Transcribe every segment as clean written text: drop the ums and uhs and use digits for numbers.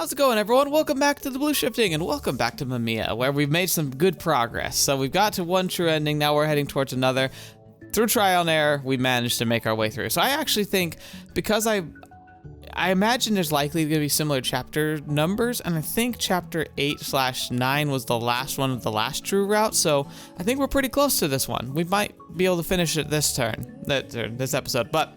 How's it going, everyone? Welcome back to TheBlueShifting, and welcome back to MAMIYA, where we've made some good progress. So we've got to one true ending, now we're heading towards another. Through trial and error, we managed to make our way through. So I actually think, because I imagine there's likely going to be similar chapter numbers, and I think chapter 8/9 was the last one of the last true route, so I think we're pretty close to this one. We might be able to finish it this episode, but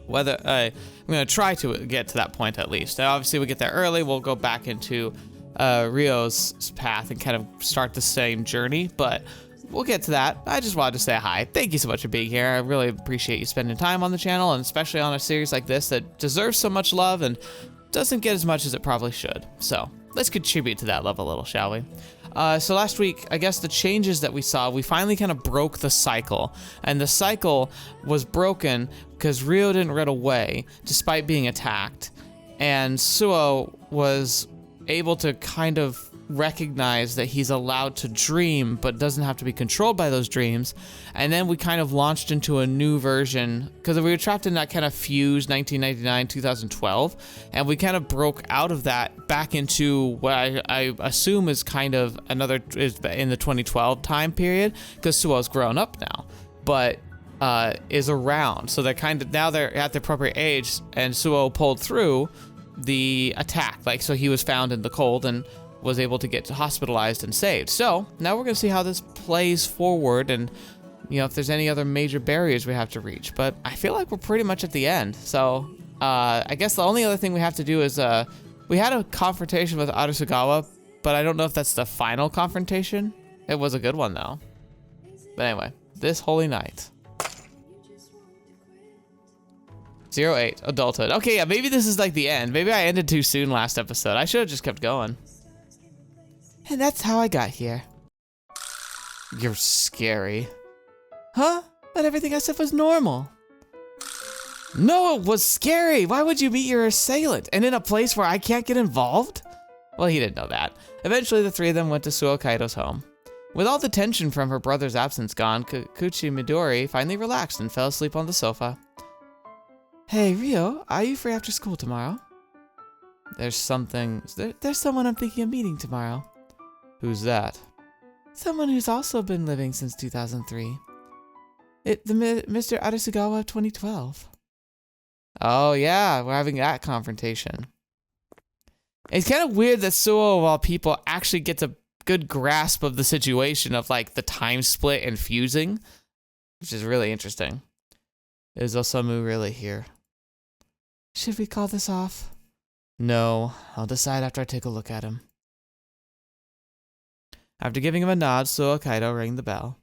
whether I'm going to try to get to that point at least. Now, obviously, we get there early, we'll go back into Ryou's path and kind of start the same journey, but we'll get to that. I just wanted to say hi. Thank you so much for being here. I really appreciate you spending time on the channel, and especially on a series like this that deserves so much love and doesn't get as much as it probably should. So let's contribute to that love a little, shall we? So last week, I guess the changes that we saw, we finally kind of broke the cycle. And the cycle was broken because Ryou didn't run away despite being attacked. And Suou was able to kind of recognize that he's allowed to dream but doesn't have to be controlled by those dreams. And then we kind of launched into a new version because we were trapped in that kind of fuse 1999-2012, and we kind of broke out of that back into what I assume is kind of another is in the 2012 time period, because Suou's grown up now but is around, so they're kind of now they're at the appropriate age, and Suou pulled through the attack, like, so he was found in the cold and was able to get hospitalized and saved. So now we're gonna see how this plays forward, and you know, if there's any other major barriers we have to reach. But I feel like we're pretty much at the end. So I guess the only other thing we have to do is we had a confrontation with Arasugawa, but I don't know if that's the final confrontation. It was a good one though. But anyway, this holy night. 08 adulthood. Okay, yeah, maybe this is like the end. Maybe I ended too soon last episode. I should have just kept going. And that's how I got here. You're scary. Huh? But everything I said was normal. No, it was scary. Why would you meet your assailant? And in a place where I can't get involved? Well, he didn't know that. Eventually, the three of them went to Suou Kaido's home. With all the tension from her brother's absence gone, Kuchi Midori finally relaxed and fell asleep on the sofa. Hey, Ryou, are you free after school tomorrow? There's someone I'm thinking of meeting tomorrow. Who's that? Someone who's also been living since 2003. Mr. Arasugawa of 2012. Oh yeah, we're having that confrontation. It's kind of weird that Suou, of all people, actually gets a good grasp of the situation of like the time split and fusing, which is really interesting. Is Osamu really here? Should we call this off? No, I'll decide after I take a look at him. After giving him a nod, Suou Kaido rang the bell.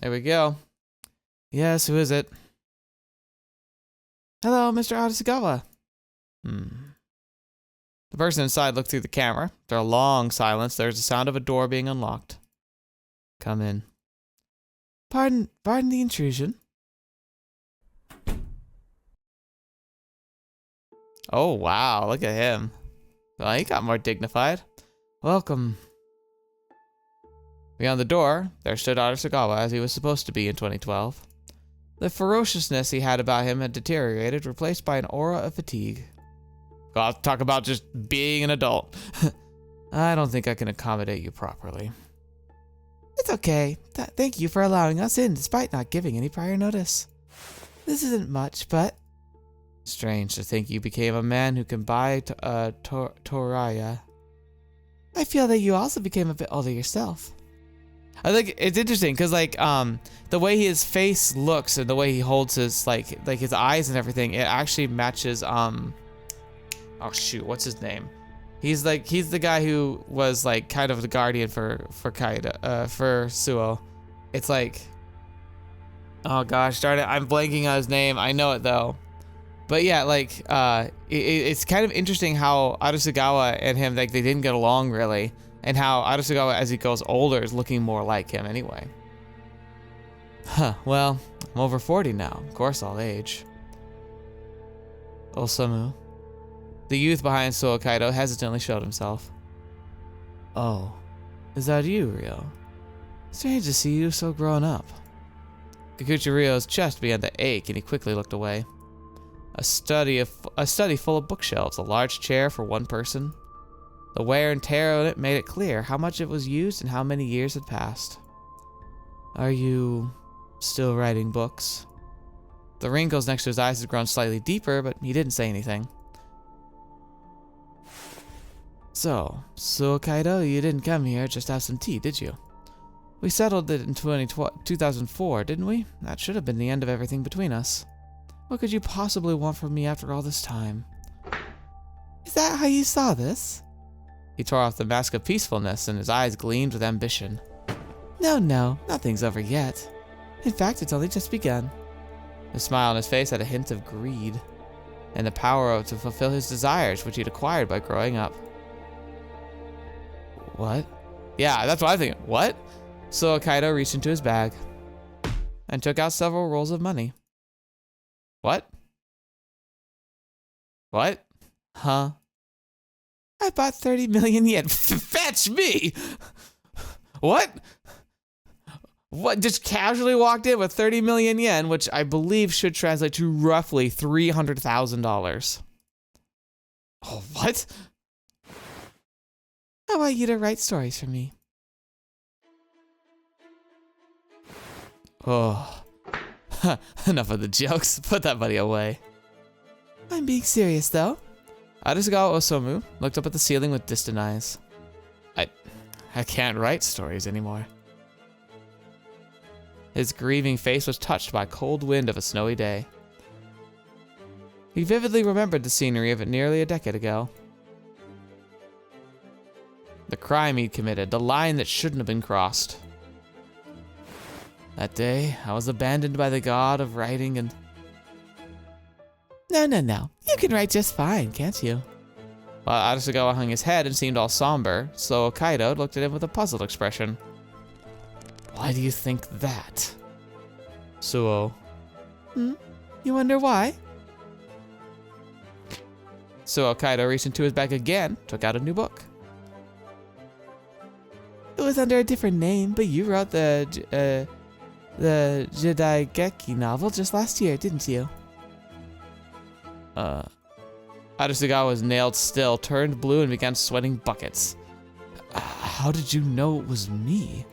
There we go. Yes, who is it? Hello, Mr. Arasugawa. The person inside looked through the camera. After a long silence, there's the sound of a door being unlocked. Come in. Pardon the intrusion. Oh, wow, look at him. Well, he got more dignified. Welcome. Beyond the door, there stood Arasugawa as he was supposed to be in 2012. The ferociousness he had about him had deteriorated, replaced by an aura of fatigue. I'll talk about just being an adult. I don't think I can accommodate you properly. It's okay. Thank you for allowing us in, despite not giving any prior notice. This isn't much, but... Strange to think you became a man who can buy Toraya. I feel that you also became a bit older yourself. I think it's interesting because like the way his face looks and the way he holds his like his eyes and everything, it actually matches oh shoot, what's his name? He's the guy who was like kind of the guardian for Kaido, for Suou. It's like, oh gosh, darn it, I'm blanking on his name. I know it though. But yeah, like, it's kind of interesting how Arasugawa and him, like, they didn't get along really, and how Arasugawa, as he goes older, is looking more like him anyway. Huh, well, I'm over 40 now. Of course I'll age. Osamu. The youth behind Suou Kaido hesitantly showed himself. Oh, is that you, Ryou? Strange to see you so grown up. Kikuchi Ryou's chest began to ache, and he quickly looked away. A study full of bookshelves, a large chair for one person. The wear and tear of it made it clear how much it was used and how many years had passed. Are you still writing books? The wrinkles next to his eyes had grown slightly deeper, but he didn't say anything. So, Kaido, you didn't come here just to have some tea, did you? We settled it in 2004, didn't we? That should have been the end of everything between us. What could you possibly want from me after all this time? Is that how you saw this? He tore off the mask of peacefulness and his eyes gleamed with ambition. No, nothing's over yet. In fact, it's only just begun. The smile on his face had a hint of greed and the power to fulfill his desires, which he'd acquired by growing up. What? Yeah, that's what I'm thinking. What? So Kaido reached into his bag and took out several rolls of money. What? What? Huh? I bought 30 million yen. Fetch me! What? What? Just casually walked in with 30 million yen, which I believe should translate to roughly $300,000. Oh, what? I want you to write stories for me. Oh. Enough of the jokes. Put that money away. I'm being serious, though. Arisugawa Osamu looked up at the ceiling with distant eyes. I can't write stories anymore. His grieving face was touched by a cold wind of a snowy day. He vividly remembered the scenery of it nearly a decade ago. The crime he'd committed, the line that shouldn't have been crossed. That day, I was abandoned by the god of writing and... No. You can write just fine, can't you? While Arisugawa hung his head and seemed all somber, so Kaido looked at him with a puzzled expression. Why do you think that? Suou. You wonder why? So Kaido reached into his bag again, took out a new book. It was under a different name, but you wrote the Jidaigeki novel just last year, didn't you? Arisugawa was nailed still, turned blue, and began sweating buckets. How did you know it was me?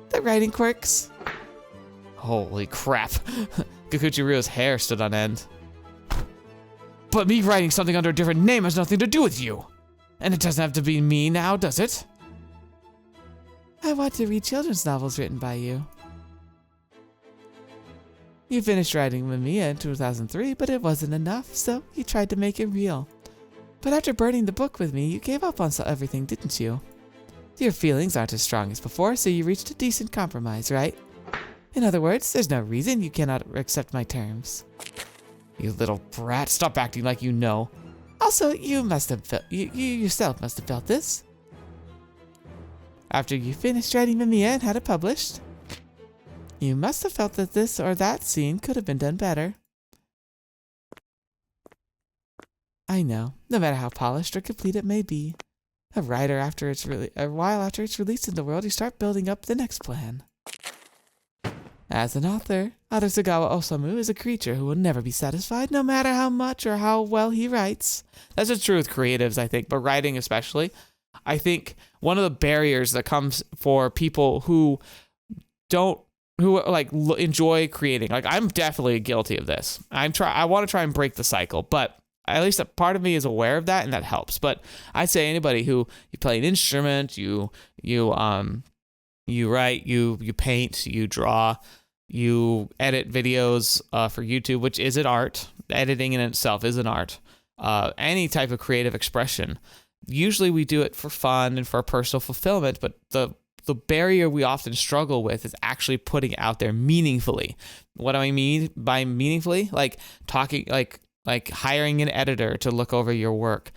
The writing quirks. Holy crap. Kikuchi Ryou's hair stood on end. But me writing something under a different name has nothing to do with you. And it doesn't have to be me now, does it? I want to read children's novels written by you. You finished writing MAMIYA in 2003, but it wasn't enough, so you tried to make it real. But after burning the book with me, you gave up on everything, didn't you? Your feelings aren't as strong as before, so you reached a decent compromise, right? In other words, there's no reason you cannot accept my terms. You little brat, stop acting like you know. Also, you yourself must have felt this. After you finished writing MAMIYA and had it published, you must have felt that this or that scene could have been done better. I know, no matter how polished or complete it may be. A while after it's released in the world, you start building up the next plan. As an author, Arisugawa Osamu is a creature who will never be satisfied, no matter how much or how well he writes. That's just true with creatives, I think, but writing especially. I think one of the barriers that comes for people who enjoy creating, like I'm definitely guilty of this. I want to try and break the cycle, but at least a part of me is aware of that, and that helps. But I'd say anybody who you play an instrument, you write, you paint, you draw, you edit videos for YouTube, which is an art. Editing in itself is an art. Any type of creative expression. Usually we do it for fun and for personal fulfillment, but the barrier we often struggle with is actually putting it out there meaningfully. What do I mean by meaningfully? Like talking, like hiring an editor to look over your work,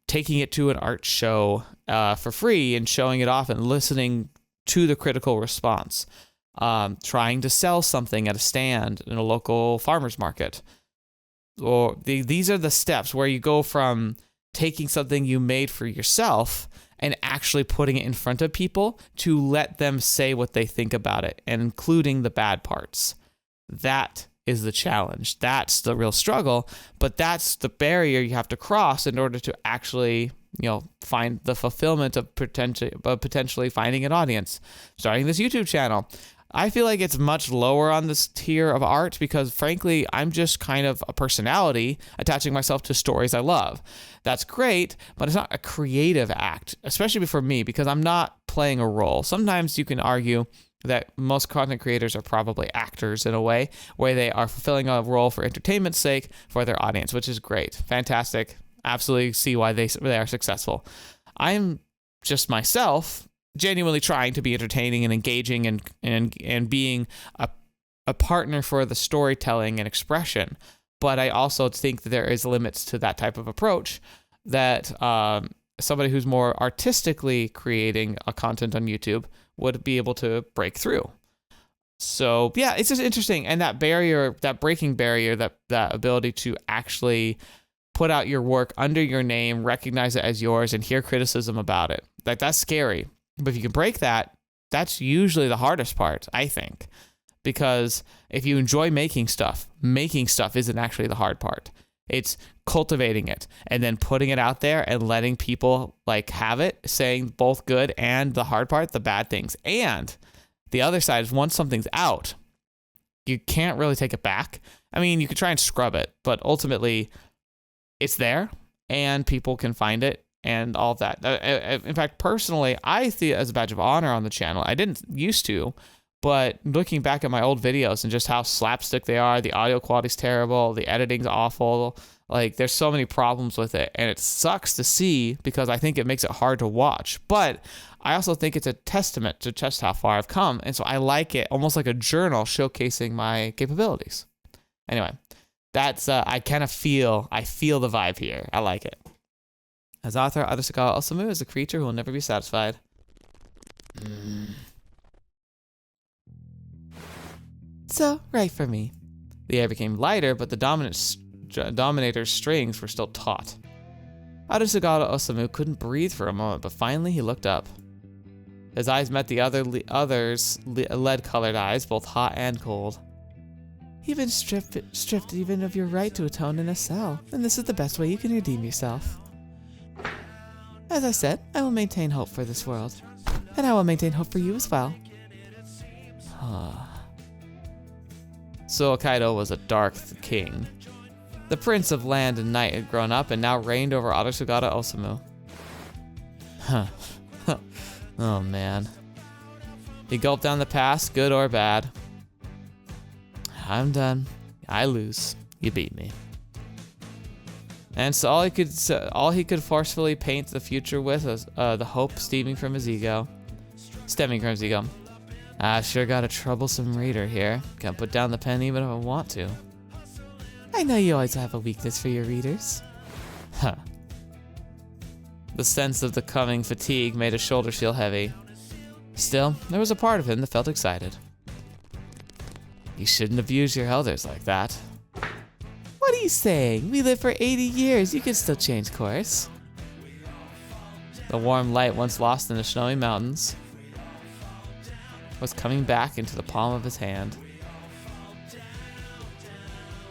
taking it to an art show for free and showing it off and listening to the critical response, trying to sell something at a stand in a local farmer's market. Or these are the steps where you go from taking something you made for yourself and actually putting it in front of people to let them say what they think about it, and including the bad parts. That is the challenge. That's the real struggle, but that's the barrier you have to cross in order to actually, find the fulfillment of potentially finding an audience, starting this YouTube channel. I feel like it's much lower on this tier of art because, frankly, I'm just kind of a personality attaching myself to stories I love. That's great, but it's not a creative act, especially for me, because I'm not playing a role. Sometimes you can argue that most content creators are probably actors in a way, where they are fulfilling a role for entertainment's sake for their audience, which is great. Fantastic. Absolutely see why they are successful. I'm just myself, genuinely trying to be entertaining and engaging and being a partner for the storytelling and expression. But I also think that there is limits to that type of approach, that somebody who's more artistically creating a content on YouTube would be able to break through. So yeah, it's just interesting. And that barrier, that breaking barrier, that ability to actually put out your work under your name, recognize it as yours, and hear criticism about it. That's scary. But if you can break that, that's usually the hardest part, I think. Because if you enjoy making stuff isn't actually the hard part. It's cultivating it and then putting it out there and letting people have it, saying both good and the hard part, the bad things. And the other side is, once something's out, you can't really take it back. I mean, you could try and scrub it, but ultimately it's there and people can find it. And all of that. In fact, personally, I see it as a badge of honor on the channel. I didn't used to, but looking back at my old videos and just how slapstick they are, the audio quality's terrible, the editing's awful. There's so many problems with it, and it sucks to see because I think it makes it hard to watch. But I also think it's a testament to just how far I've come, and so I like it almost like a journal showcasing my capabilities. Anyway, that's I feel the vibe here. I like it. As author, Adesagawa Osamu is a creature who will never be satisfied. So, right for me. The air became lighter, but the Dominator's strings were still taut. Adesagawa Osamu couldn't breathe for a moment, but finally he looked up. His eyes met the other's lead-colored eyes, both hot and cold. You've been stripped even of your right to atone in a cell, and this is the best way you can redeem yourself. As I said, I will maintain hope for this world. And I will maintain hope for you as well. Suou Kaido was a dark king. The prince of land and night had grown up and now reigned over Adesagawa Osamu. Oh man. He gulped down the past, good or bad. I'm done. I lose. You beat me. And so all he could forcefully paint the future with was the hope stemming from his ego. I sure got a troublesome reader here. Can't put down the pen even if I want to. I know you always have a weakness for your readers. Huh. The sense of the coming fatigue made his shoulders feel heavy. Still, there was a part of him that felt excited. You shouldn't abuse your elders like that. What are you saying? We lived for 80 years. You can still change course. The warm light once lost in the snowy mountains was coming back into the palm of his hand.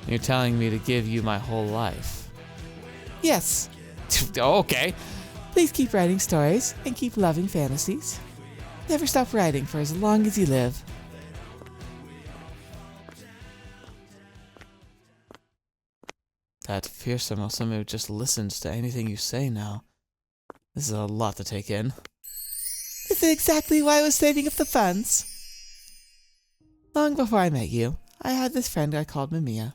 You're telling me to give you my whole life. Yes. Okay. Please keep writing stories and keep loving fantasies. Never stop writing for as long as you live. That fearsome Osamu just listens to anything you say now. This is a lot to take in. This is exactly why I was saving up the funds. Long before I met you, I had this friend I called MAMIYA.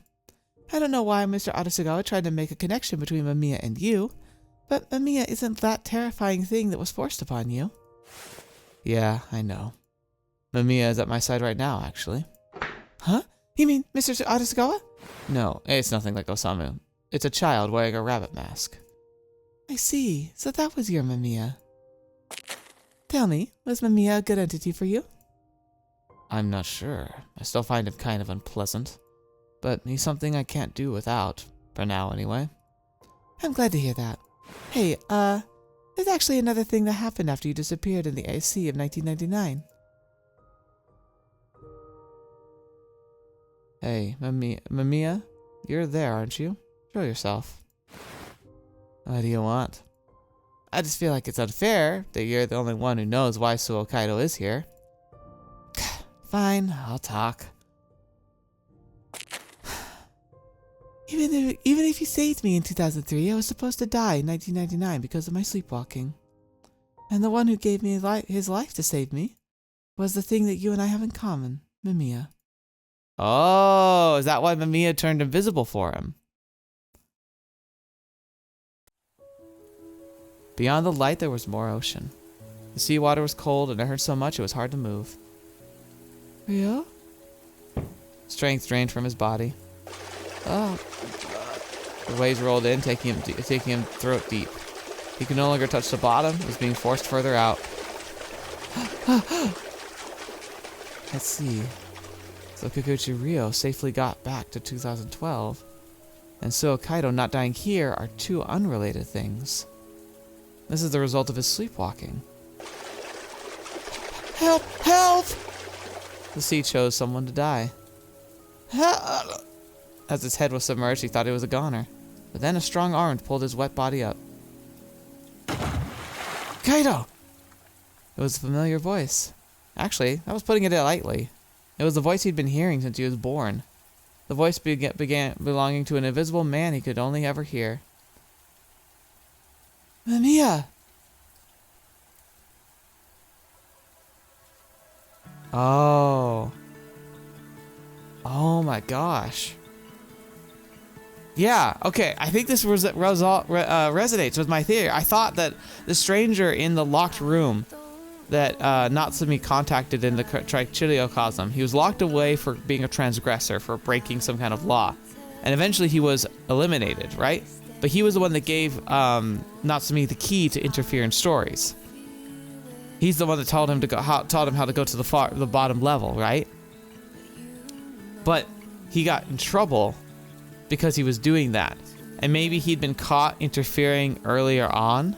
I don't know why Mr. Adesagawa tried to make a connection between MAMIYA and you, but MAMIYA isn't that terrifying thing that was forced upon you. Yeah, I know. MAMIYA is at my side right now, actually. Huh? You mean Mr. Adesagawa? No, it's nothing like Osamu. It's a child wearing a rabbit mask. I see. So that was your MAMIYA. Tell me, was MAMIYA a good entity for you? I'm not sure. I still find him kind of unpleasant. But he's something I can't do without, for now anyway. I'm glad to hear that. Hey, there's actually another thing that happened after you disappeared in the AC of 1999. Hey, MAMIYA? You're there, aren't you? Show yourself. What do you want? I just feel like it's unfair that you're the only one who knows why Suou Kaido is here. Fine, I'll talk. Even if you saved me in 2003, I was supposed to die in 1999 because of my sleepwalking. And the one who gave me his life to save me was the thing that you and I have in common, MAMIYA. Oh, is that why MAMIYA turned invisible for him? Beyond the light, there was more ocean. The seawater was cold and it hurt so much it was hard to move. Ryou? Strength drained from his body. Oh. The waves rolled in, taking him throat deep. He could no longer touch the bottom, was being forced further out. Let's see. So Kikuchi Ryou safely got back to 2012. And Suou Kaido not dying here are two unrelated things. This is the result of his sleepwalking. Help! Help! The sea chose someone to die. Help! As his head was submerged, he thought he was a goner. But then a strong arm pulled his wet body up. Kaido! It was a familiar voice. Actually, I was putting it lightly. It was the voice he'd been hearing since he was born. The voice began belonging to an invisible man he could only ever hear. MAMIYA! Oh. Oh my gosh. Yeah, okay. I think this resonates with my theory. I thought that the stranger in the locked room that Natsumi contacted in the Trichiliocosm, he was locked away for being a transgressor, for breaking some kind of law. And eventually he was eliminated, right? But he was the one that gave Natsumi the key to interfere in stories. He's the one that taught him how to go to the bottom level, right? But he got in trouble because he was doing that. And maybe he'd been caught interfering earlier on.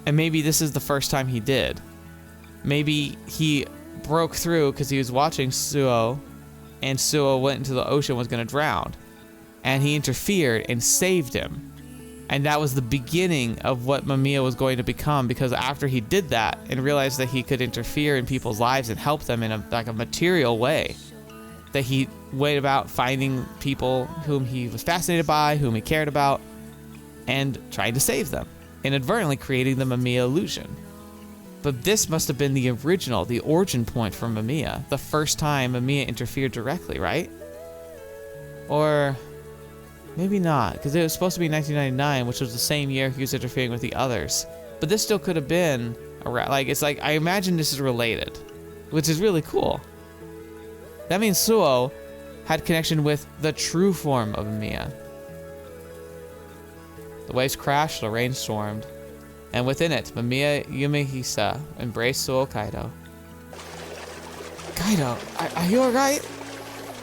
And maybe this is the first time he did. Maybe he broke through because he was watching Suou, and Suou went into the ocean, was going to drown. And he interfered and saved him. And that was the beginning of what MAMIYA was going to become, because after he did that and realized that he could interfere in people's lives and help them in a material way, that he went about finding people whom he was fascinated by, whom he cared about, and trying to save them, inadvertently creating the MAMIYA illusion. But this must have been the original, the origin point for MAMIYA, the first time MAMIYA interfered directly, right? Or maybe not, because it was supposed to be 1999, which was the same year he was interfering with the others. But this still could have been I imagine this is related, which is really cool. That means Suou had connection with the true form of MAMIYA. The waves crashed, the rain stormed, and within it, MAMIYA Yumehisa embraced Suou Kaido. Kaido, are you alright?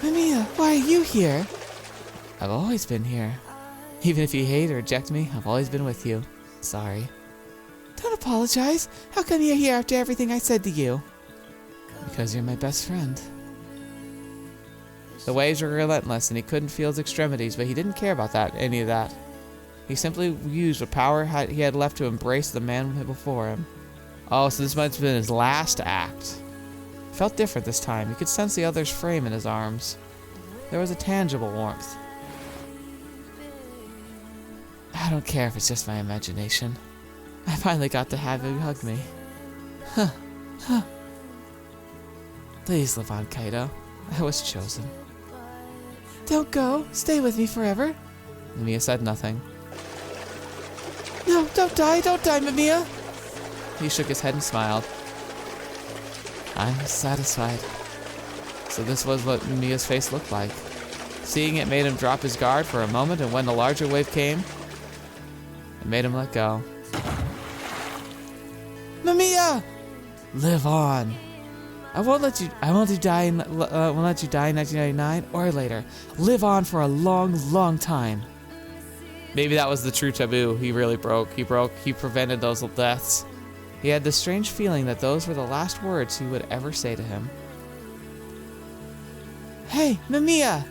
MAMIYA, why are you here? I've always been here. Even if you hate or reject me, I've always been with you. Sorry. Don't apologize. How come you're here after everything I said to you? Because you're my best friend. The waves were relentless and he couldn't feel his extremities, but he didn't care about any of that. He simply used the power he had left to embrace the man before him. Oh, so this must have been his last act. It felt different this time. He could sense the other's frame in his arms. There was a tangible warmth. I don't care if it's just my imagination. I finally got to have you hug me. Please live on, Kaido. I was chosen. Don't go. Stay with me forever. MAMIYA said nothing. No, don't die, MAMIYA. He shook his head and smiled. I'm satisfied. So this was what MAMIYA's face looked like. Seeing it made him drop his guard for a moment, and when the larger wave came, it made him let go. MAMIYA! Live on. I won't let you die in 1999 or later. Live on for a long, long time. Maybe that was the true taboo he really broke. He prevented those deaths. He had this strange feeling that those were the last words he would ever say to him. Hey, MAMIYA!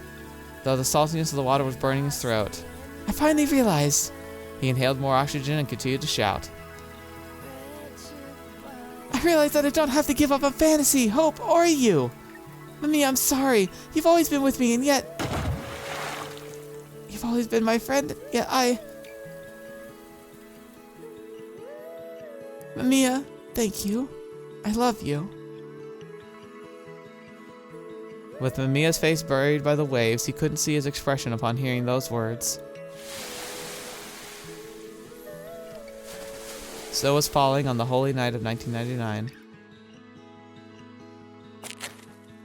Though the saltiness of the water was burning his throat. I finally realized. He inhaled more oxygen and continued to shout. I realized that I don't have to give up on fantasy, hope, or you. MAMIYA, I'm sorry. You've always been with me, and yet... You've always been my friend, yet MAMIYA, thank you. I love you. With MAMIYA's face buried by the waves, he couldn't see his expression upon hearing those words. Snow was falling on the holy night of 1999.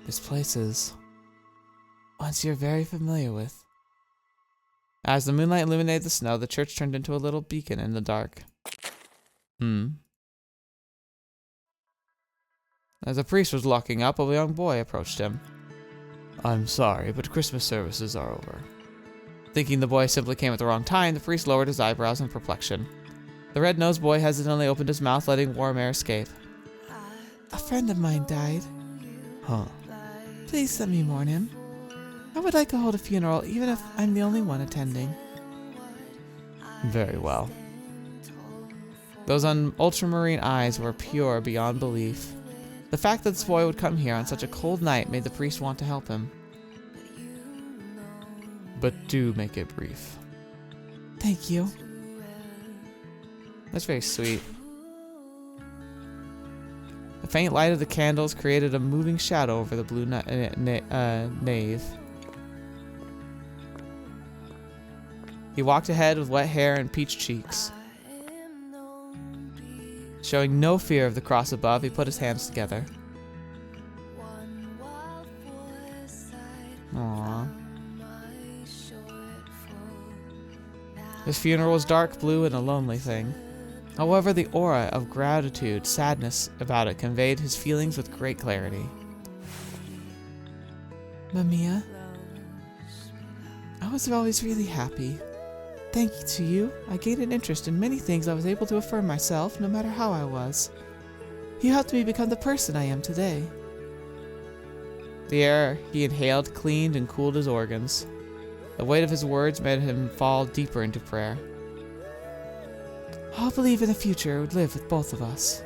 This place is once you're very familiar with. As the moonlight illuminated the snow, the church turned into a little beacon in the dark. As a priest was locking up, a young boy approached him. I'm sorry, but Christmas services are over. Thinking the boy simply came at the wrong time, the priest lowered his eyebrows in perplexion. The red-nosed boy hesitantly opened his mouth, letting warm air escape. A friend of mine died. Huh. Please let me mourn him. I would like to hold a funeral, even if I'm the only one attending. Very well. Those ultramarine eyes were pure beyond belief. The fact that this boy would come here on such a cold night made the priest want to help him. But do make it brief. Thank you. That's very sweet. The faint light of the candles created a moving shadow over the blue nave. He walked ahead with wet hair and peach cheeks. Showing no fear of the cross above, he put his hands together. Aww. His funeral was dark blue and a lonely thing. However, the aura of gratitude, sadness about it conveyed his feelings with great clarity. MAMIYA, I was always really happy. Thanks to you, I gained an interest in many things. I was able to affirm myself, no matter how I was. You helped me become the person I am today. The air he inhaled cleaned and cooled his organs. The weight of his words made him fall deeper into prayer. I'll believe in a future would live with both of us.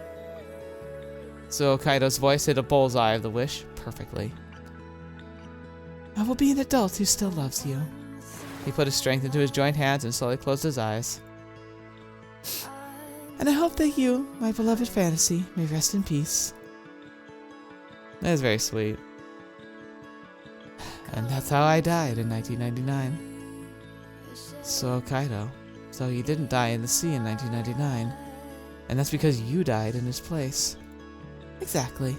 So Kaido's voice hit a bullseye of the wish perfectly. I will be an adult who still loves you. He put his strength into his joint hands and slowly closed his eyes. And I hope that you, my beloved fantasy, may rest in peace. That is very sweet. And that's how I died in 1999. So Kaido. So he didn't die in the sea in 1999. And that's because you died in his place. Exactly.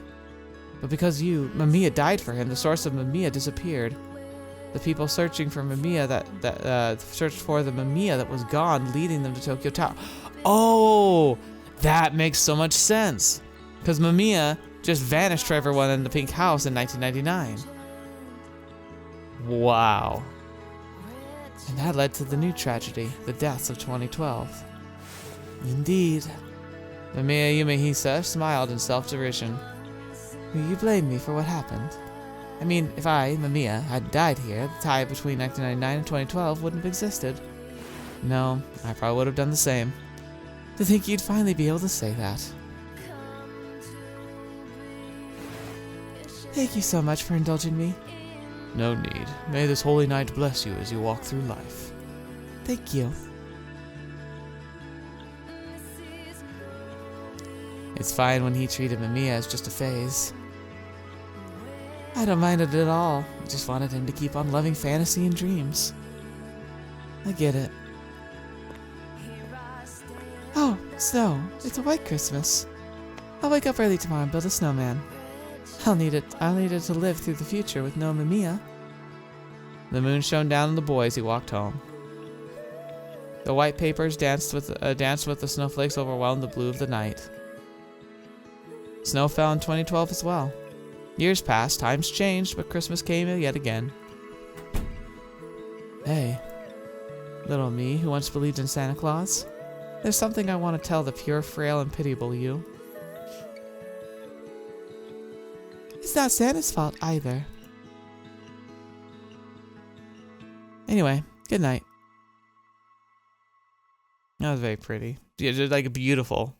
But because you, MAMIYA, died for him, the source of MAMIYA disappeared. The people searching for MAMIYA that searched for the MAMIYA that was gone, leading them to Tokyo Tower. Oh, that makes so much sense. Because MAMIYA just vanished for everyone in the pink house in 1999. Wow. And that led to the new tragedy, the deaths of 2012. Indeed. MAMIYA Yumehisa smiled in self-derision. Will you blame me for what happened? I mean, if I, MAMIYA, hadn't died here, the tie between 1999 and 2012 wouldn't have existed. No, I probably would have done the same. To think you'd finally be able to say that. Thank you so much for indulging me. No need. May this holy night bless you as you walk through life. Thank you. It's fine when he treated MAMIYA as just a phase. I don't mind it at all. I just wanted him to keep on loving fantasy and dreams. I get it. Oh, snow. It's a white Christmas. I'll wake up early tomorrow and build a snowman. I'll need it to live through the future with no MAMIYA. The moon shone down on the boy as he walked home. The white papers danced with the snowflakes overwhelmed the blue of the night. Snow fell in 2012 as well. Years passed, times changed, but Christmas came yet again. Hey, little me who once believed in Santa Claus. There's something I want to tell the pure, frail, and pitiable you. It's not Santa's fault either. Anyway, good night. That was very pretty. Yeah, just like a beautiful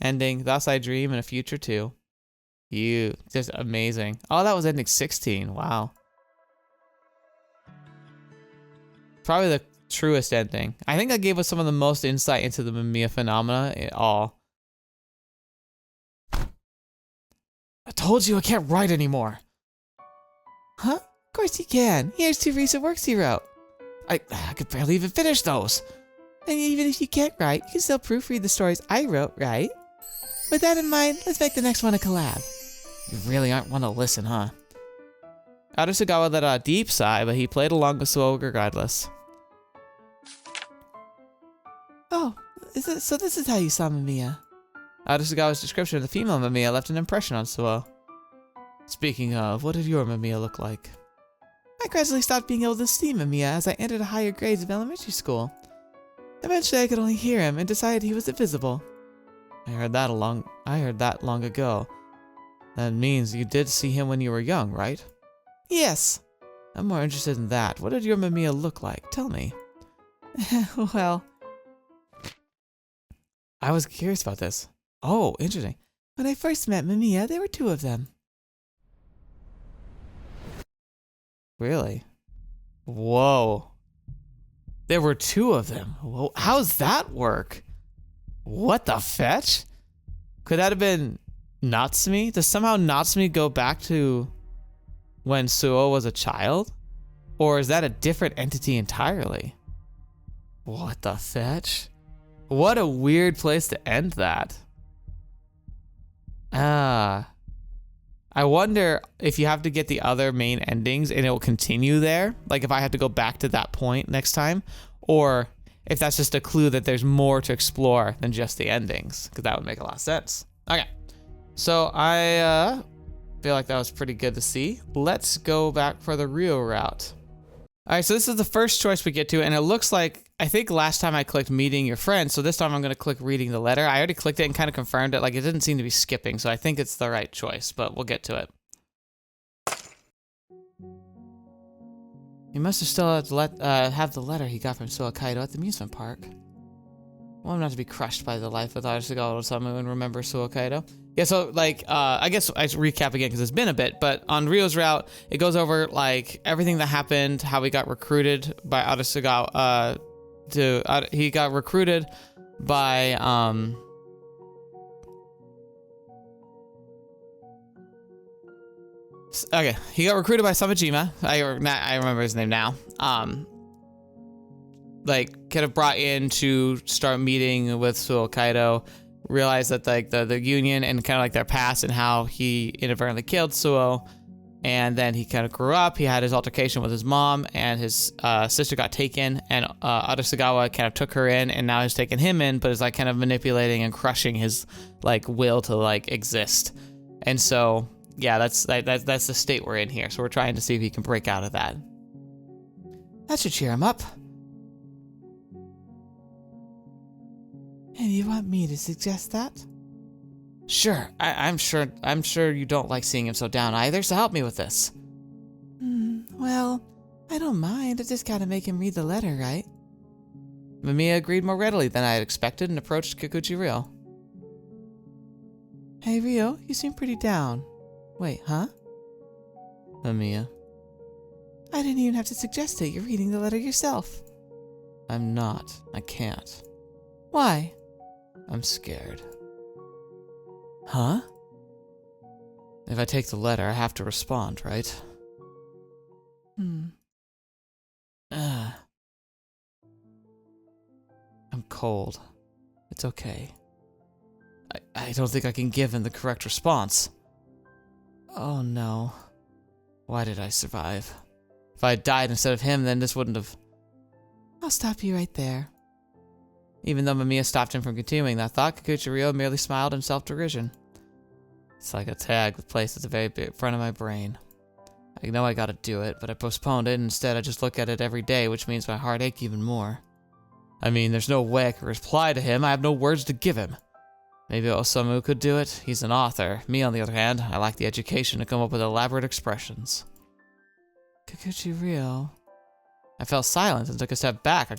ending. Thus I dream in a future too. You just amazing. Oh, that was ending 16. Wow. Probably the truest ending. I think that gave us some of the most insight into the MAMIYA phenomena at all. I told you I can't write anymore. Huh? Of course you can. Here's 2 recent works you wrote. I could barely even finish those. And even if you can't write, you can still proofread the stories I wrote, right? With that in mind, let's make the next one a collab. You really aren't one to listen, huh? Arasugawa let out a deep sigh, but he played along with Suou regardless. Oh, so this is how you saw MAMIYA. Arasugawa's description of the female MAMIYA left an impression on Suou. Speaking of, what did your MAMIYA look like? I gradually stopped being able to see MAMIYA as I entered higher grades of elementary school. Eventually I could only hear him and decided he was invisible. I heard that long ago. That means you did see him when you were young, right? Yes. I'm more interested in that. What did your MAMIYA look like? Tell me. Well, I was curious about this. Oh, interesting. When I first met MAMIYA, there were 2 of them. Really? Whoa. There were 2 of them. Whoa. How's that work? What the fetch? Could that have been Natsumi? Does somehow Natsumi go back to when Suou was a child? Or is that a different entity entirely? What the fetch? What a weird place to end that. I wonder if you have to get the other main endings and it will continue there. Like if I have to go back to that point next time. Or if that's just a clue that there's more to explore than just the endings. Because that would make a lot of sense. Okay. So I feel like that was pretty good to see. Let's go back for the Ryou route. Alright, so this is the first choice we get to, and it looks like, I think last time I clicked meeting your friend, so this time I'm going to click reading the letter. I already clicked it and kind of confirmed it, like it didn't seem to be skipping, so I think it's the right choice, but we'll get to it. He must have still have the letter he got from Suou at the amusement park. I want him not to be crushed by the life of Arasugawa Osamu and remember Suou. Yeah, so, like, I guess I should recap again because it's been a bit, but on Ryu's route, it goes over, like, everything that happened, how he got recruited by Arasugawa, he got recruited by, okay, he got recruited by Samajima, I remember his name now, like, kind of brought in to start meeting with Suou, realized that like the union and kind of like their past and how he inadvertently killed Suou, and then he kind of grew up. He had his altercation with his mom, and his sister got taken, and Arasugawa kind of took her in, and now he's taken him in, but is like kind of manipulating and crushing his like will to like exist. And so yeah, that's the state we're in here. So we're trying to see if he can break out of that. That should cheer him up. And you want me to suggest that? Sure, I'm sure you don't like seeing him so down either, so help me with this. Well, I don't mind, I just gotta make him read the letter, right? MAMIYA agreed more readily than I had expected and approached Kikuchi Ryou. Hey Ryou, you seem pretty down. Wait, huh? MAMIYA. I didn't even have to suggest it, you're reading the letter yourself. I'm not, I can't. Why? I'm scared. Huh? If I take the letter, I have to respond, right? I'm cold. It's okay. I don't think I can give him the correct response. Oh no. Why did I survive? If I had died instead of him, then this wouldn't have... I'll stop you right there. Even though MAMIYA stopped him from continuing that thought, Kikuchi Ryou merely smiled in self-derision. It's like a tag with placed at the very front of my brain. I know I gotta do it, but I postponed it, and instead I just look at it every day, which means my heart aches even more. I mean, there's no way I can reply to him, I have no words to give him. Maybe Osamu could do it, he's an author. Me, on the other hand, I lack the education to come up with elaborate expressions. Kikuchi Ryou... I fell silent and took a step back.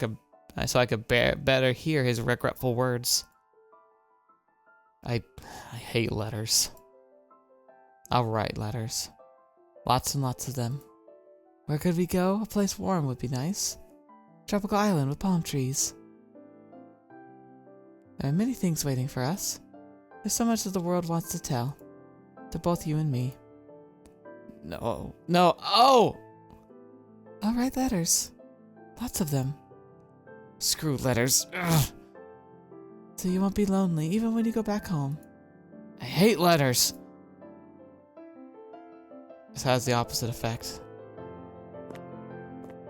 So I could better hear his regretful words. I hate letters. I'll write letters. Lots and lots of them. Where could we go? A place warm would be nice. Tropical island with palm trees. There are many things waiting for us. There's so much that the world wants to tell. To both you and me. No. Oh! I'll write letters. Lots of them. Screw letters. Ugh. So you won't be lonely, even when you go back home. I hate letters. This has the opposite effect.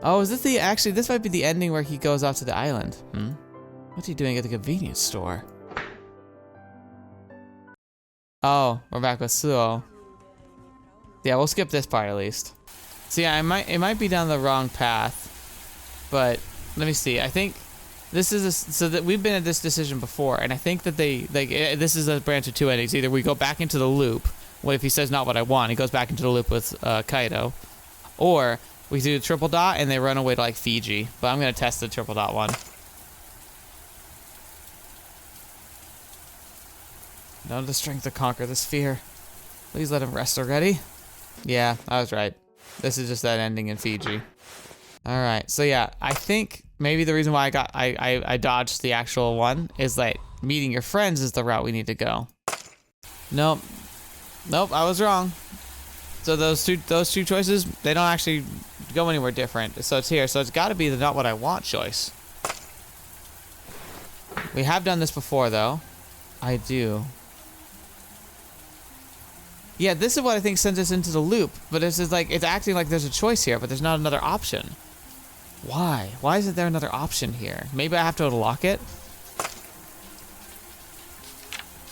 Oh, is this the... Actually, this might be the ending where he goes off to the island. What's he doing at the convenience store? Oh, we're back with Suou. Yeah, we'll skip this part at least. So yeah, it might be down the wrong path, but let me see. I think this is so that we've been at this decision before, and I think that this is a branch of two endings. Either we go back into the loop. What if he says not what I want? He goes back into the loop with Kaido, or we do the triple dot and they run away to like Fiji. But I'm gonna test the triple dot one. Don't have the strength to conquer this fear. Please let him rest already. Yeah, I was right. This is just that ending in Fiji. Alright, so yeah, I think maybe the reason why I dodged the actual one is that meeting your friends is the route we need to go. Nope, I was wrong. So those two choices, they don't actually go anywhere different. So it's here, so it's gotta be the not what I want choice. We have done this before though. I do. Yeah, this is what I think sends us into the loop, but this is like, it's acting like there's a choice here, but there's not another option. Why? Why isn't there another option here? Maybe I have to unlock it?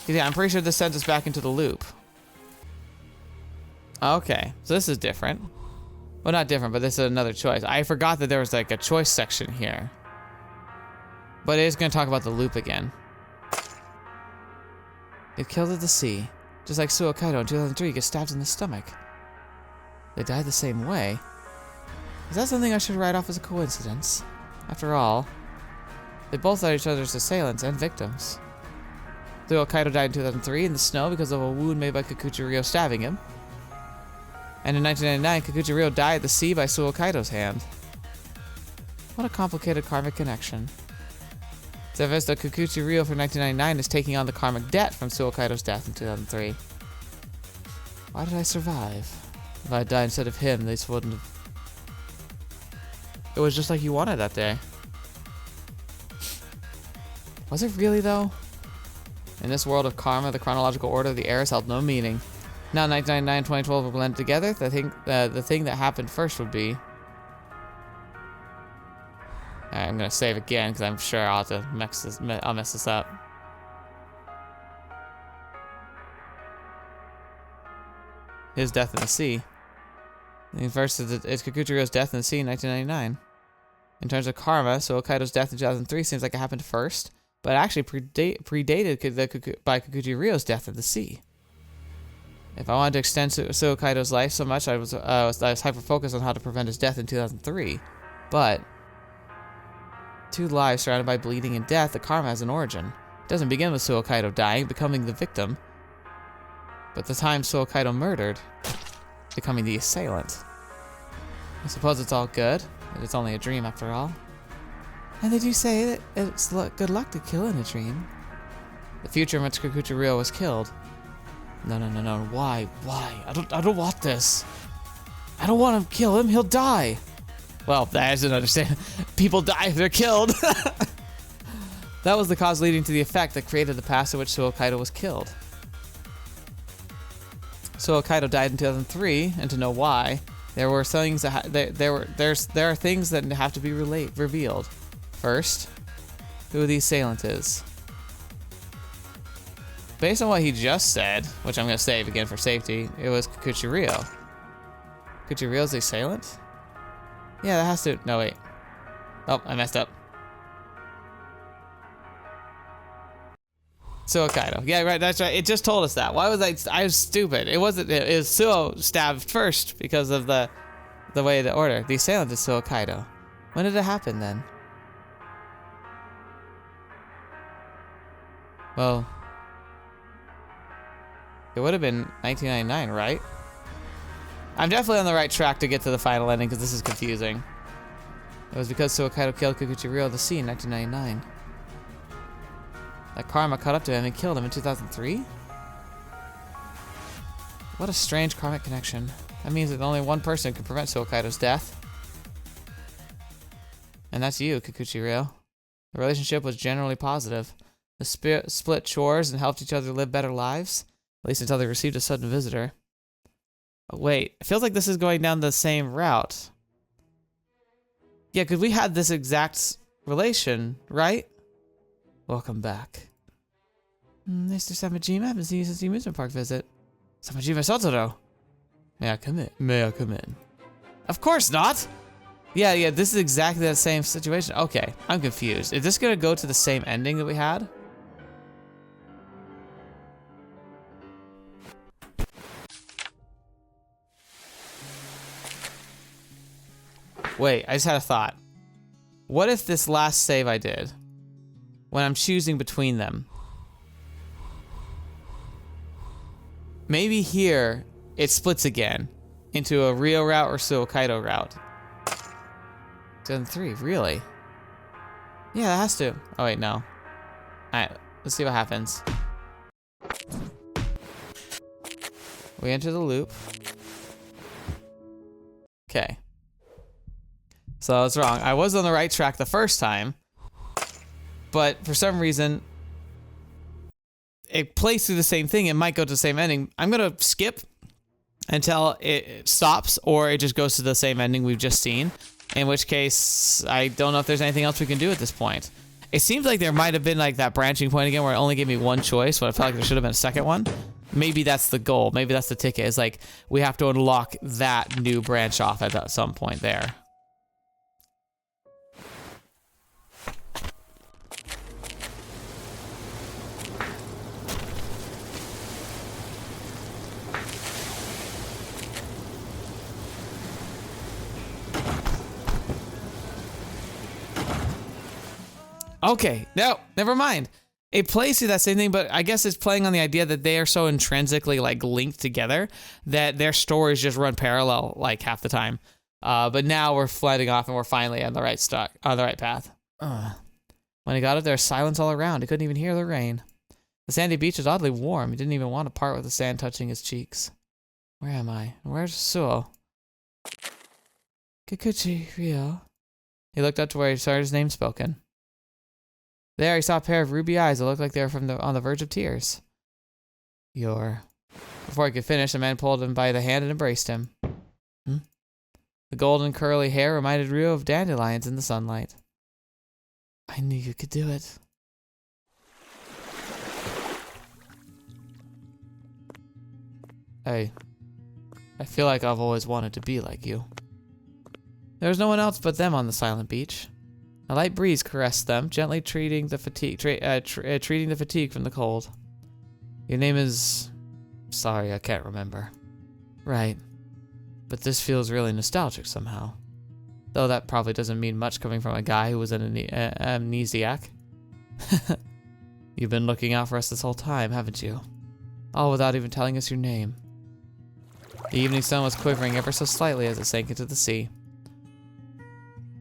Yeah, I'm pretty sure this sends us back into the loop. Okay, so this is different. Well, not different, but this is another choice. I forgot that there was like a choice section here. But it is going to talk about the loop again. Get killed at the sea. Just like Suou Kaido in 2003 gets stabbed in the stomach. They died the same way. Is that something I should write off as a coincidence? After all, they both are each other's assailants and victims. Suou Kaido died in 2003 in the snow because of a wound made by Kikuchi Ryo stabbing him. And in 1999, Kikuchi Ryo died at the sea by Suou Kaido's hand. What a complicated karmic connection. Sevesto Kikuchi Ryo from 1999 is taking on the karmic debt from Suou Kaido's death in 2003. Why did I survive? If I had died instead of him, this wouldn't have... It was just like you wanted that day. Was it really though? In this world of karma, the chronological order of the eras held no meaning. Now 1999 and 2012 were blended together. The thing that happened first would be... Alright, I'm gonna save again because I'm sure I'll have to mess this up. His death in the sea. The first is Kikuchi Ryo's death in the sea in 1999. In terms of karma, Suou Kaido's death in 2003 seems like it happened first, but actually predated by Kikuchi Ryo's death in the sea. If I wanted to extend Suou Kaido's life so much, I was hyper-focused on how to prevent his death in 2003. But two lives surrounded by bleeding and death, the karma has an origin. It doesn't begin with Suou Kaido dying, becoming the victim, but the time Suou Kaido murdered, becoming the assailant. I suppose it's all good, but it's only a dream after all. And they do say that it's good luck to kill in a dream. The future in which Kikuchi Ryo was killed. No. Why? I don't want this. I don't want to kill him. He'll die. Well, that doesn't understand. People die if they're killed. That was the cause leading to the effect that created the past in which Suou Kaido was killed. Suou Kaido died in 2003, and to know why, there were things that there are things that have to be revealed. First, who the assailant is. Based on what he just said, which I'm going to save again for safety, it was Kikuchi Ryo. Kikuchi Ryo's the assailant? Yeah, that has to... No, wait. Oh, I messed up. Suou Kaido. Yeah, right, that's right. It just told us that. Why was I was stupid. It wasn't... It was Suou stabbed first because of the way the order. The assailant is Suou Kaido. When did it happen then? Well, it would have been 1999, right? I'm definitely on the right track to get to the final ending because this is confusing. It was because Suou killed Kikuchi Ryou at the sea in 1999. That karma caught up to him and killed him in 2003? What a strange karmic connection. That means that only one person can prevent Suou death. And that's you, Kikuchi Ryou. The relationship was generally positive. The split chores and helped each other live better lives. At least until they received a sudden visitor. Oh, wait, it feels like this is going down the same route. Yeah, because we had this exact relation, right? Welcome back. Mr. Samajima, I haven't seen you since the amusement park visit. Samajima Sotoro. May I come in? May I come in? Of course not! Yeah, this is exactly the same situation. Okay, I'm confused. Is this gonna go to the same ending that we had? Wait, I just had a thought. What if this last save I did, when I'm choosing between them, maybe here it splits again into a Ryou route or Suou route. 2003, really? Yeah, that has to. Oh wait, no. Alright, let's see what happens. We enter the loop. Okay. So I was wrong. I was on the right track the first time, but for some reason, it plays through the same thing. It might go to the same ending. I'm gonna skip until it stops, or it just goes to the same ending we've just seen. In which case, I don't know if there's anything else we can do at this point. It seems like there might have been like that branching point again where it only gave me one choice, but I felt like there should have been a second one. Maybe that's the goal. Maybe that's the ticket. It's like we have to unlock that new branch off at some point there. Okay, no, never mind. It plays through that same thing, but I guess it's playing on the idea that they are so intrinsically like linked together that their stories just run parallel like half the time. But now we're flooding off and we're finally on the right path. When he got up there, silence all around. He couldn't even hear the rain. The sandy beach was oddly warm. He didn't even want to part with the sand touching his cheeks. Where am I? Where's Suou? Kikuchi Ryou. He looked up to where he saw his name spoken. There, he saw a pair of ruby eyes that looked like they were on the verge of tears. Before he could finish, the man pulled him by the hand and embraced him. The golden curly hair reminded Ryou of dandelions in the sunlight. I knew you could do it. I feel like I've always wanted to be like you. There was no one else but them on the silent beach. A light breeze caressed them, gently treating the fatigue from the cold. Your name is... Sorry, I can't remember. Right. But this feels really nostalgic somehow. Though that probably doesn't mean much coming from a guy who was an amnesiac. You've been looking out for us this whole time, haven't you? All without even telling us your name. The evening sun was quivering ever so slightly as it sank into the sea.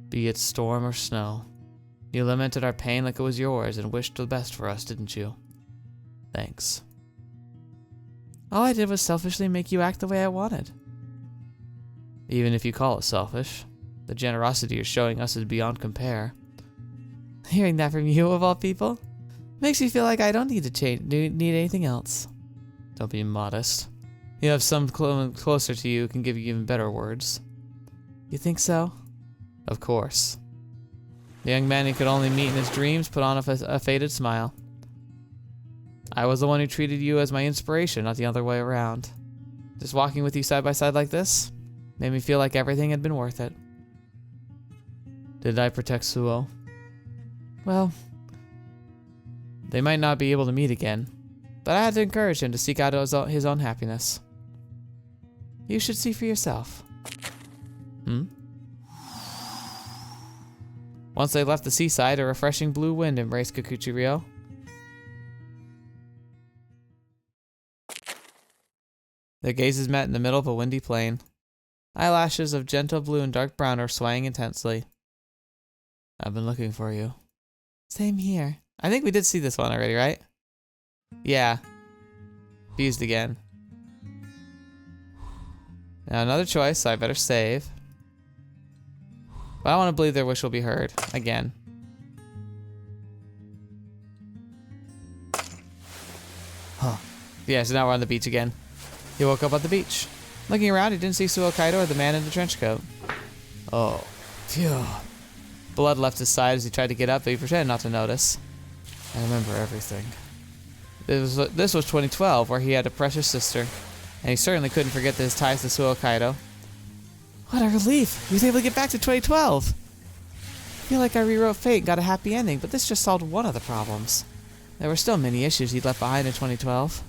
Be it storm or snow, you lamented our pain like it was yours and wished the best for us, didn't you? Thanks. All I did was selfishly make you act the way I wanted. Even if you call it selfish, the generosity you're showing us is beyond compare. Hearing that from you, of all people, makes me feel like I don't need to need anything else. Don't be modest. You have someone closer to you who can give you even better words. You think so? Of course. The young man he could only meet in his dreams put on a faded smile. I was the one who treated you as my inspiration, not the other way around. Just walking with you side by side like this made me feel like everything had been worth it. Did I protect Suou? Well, they might not be able to meet again, but I had to encourage him to seek out his own happiness. You should see for yourself. Once they left the seaside, a refreshing blue wind embraced Kikuchi Ryou. Their gazes met in the middle of a windy plain. Eyelashes of gentle blue and dark brown are swaying intensely. I've been looking for you. Same here. I think we did see this one already, right? Yeah. Fused again. Now another choice, so I better save. But I want to believe their wish will be heard. Again. Huh. Yeah, so now we're on the beach again. He woke up on the beach. Looking around, he didn't see Suou or the man in the trench coat. Oh. Phew. Blood left his side as he tried to get up, but he pretended not to notice. I remember everything. This was 2012, where he had a precious sister. And he certainly couldn't forget his ties to Suou. What a relief! He was able to get back to 2012! I feel like I rewrote fate and got a happy ending, but this just solved one of the problems. There were still many issues he'd left behind in 2012.